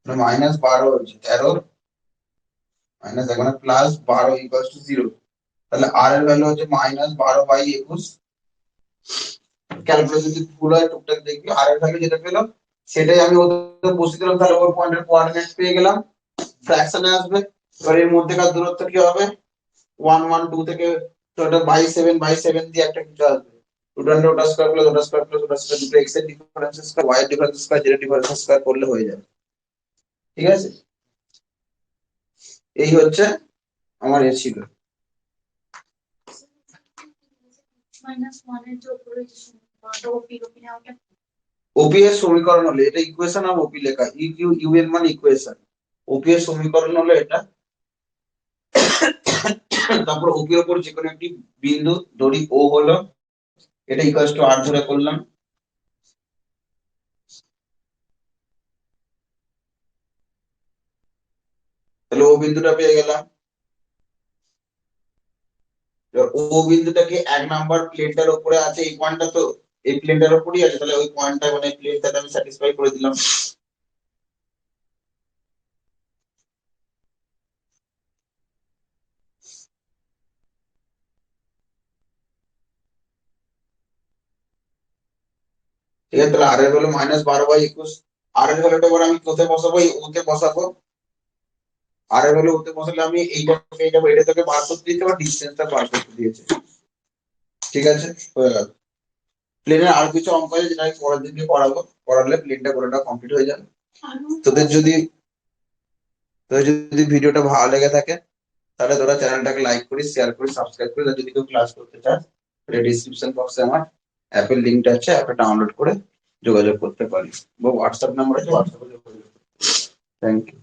মাইনাস 12 হচ্ছে 13 মাইনাস এখানে প্লাস 12 ইকুয়ালস টু 0 তাহলে r এর ভ্যালু হচ্ছে মাইনাস 12 বাই 21 ক্যালকুলেশন যদি ভুল হয় টুকটাক দেখবি r এর ভ্যালু যেটা পেলাম সেটাই আমি ওদের বসিয়ে দিলাম তাহলে ওই পয়েন্টের কোঅর্ডিনেট পেয়ে গেলাম ফ্র্যাকশনে আসবে এবার এর মধ্যেকার দূরত্ব কি হবে 1 1 2 থেকে তো এটা বাই 7 দিয়ে একটা কিছু আসবে রুট আন্ডার ওটা স্কয়ার প্লাস ওটা স্কয়ার প্লাস ওটা স্কয়ার দুটো x এর ডিফারেন্স স্কয়ার y এর ডিফারেন্স স্কয়ার z এর ডিফারেন্স স্কয়ার করলে হয়ে যাবে ঠিক আছে এই হচ্ছে আমার এ ছিল ওপি এর সমীকরণ হলো এটা ইকুয়েশন অফ ওপি লেখা ইউ এর মানে ইকুয়েশন ওপি এর সমীকরণ হলো এটা তারপর ওপি এর উপর যে কোনো একটি বিন্দু ধরি ও হলো এটা ইকুয়ালস টু r ধরে করলাম তাহলে ও বিন্দুটা পেয়ে গেলাম। এবার ও বিন্দুটা কি 1 নাম্বার প্লেনটার উপরে আছে, এই পয়েন্টটা তো এই প্লেনটার উপরই আছে, তাহলে ওই পয়েন্টটা মানে প্লেনটাকে আমি স্যাটিসফাই করে দিলাম। ঠিক আছে, তাহলে আর এর ভ্যালু -12/21। আর এর ভ্যালুটা এবার আমি কোথায় বসাবো? এই ওতে বসাবো। আর এর ভ্যালু ওতে বসালে আমি এটা থেকে বার করতে দিতে বা ডিসটেন্সটা বার করতে দিয়েছে। ঠিক আছে, হয়ে গেল। প্লেনের আর কিছু অঙ্ক আছে যেটা আমি পরের দিনকে করাবো, করালে প্লেনটা পুরোটা কমপ্লিট হয়ে যাবে। তোদের যদি তোদের যদি ভিডিওটা ভালো লেগে থাকে তাহলে তোরা চ্যানেলটাকে লাইক করিস, শেয়ার করিস, সাবস্ক্রাইব করিস। আর যদি কেউ ক্লাস করতে চাস তাহলে ডিসক্রিপশন বক্সে আমার অ্যাপের লিঙ্কটা আছে, অ্যাপে ডাউনলোড করে যোগাযোগ করতে পারিস, বা হোয়াটসঅ্যাপ নাম্বার আছে, হোয়াটসঅ্যাপে যোগাযোগ। Thank you.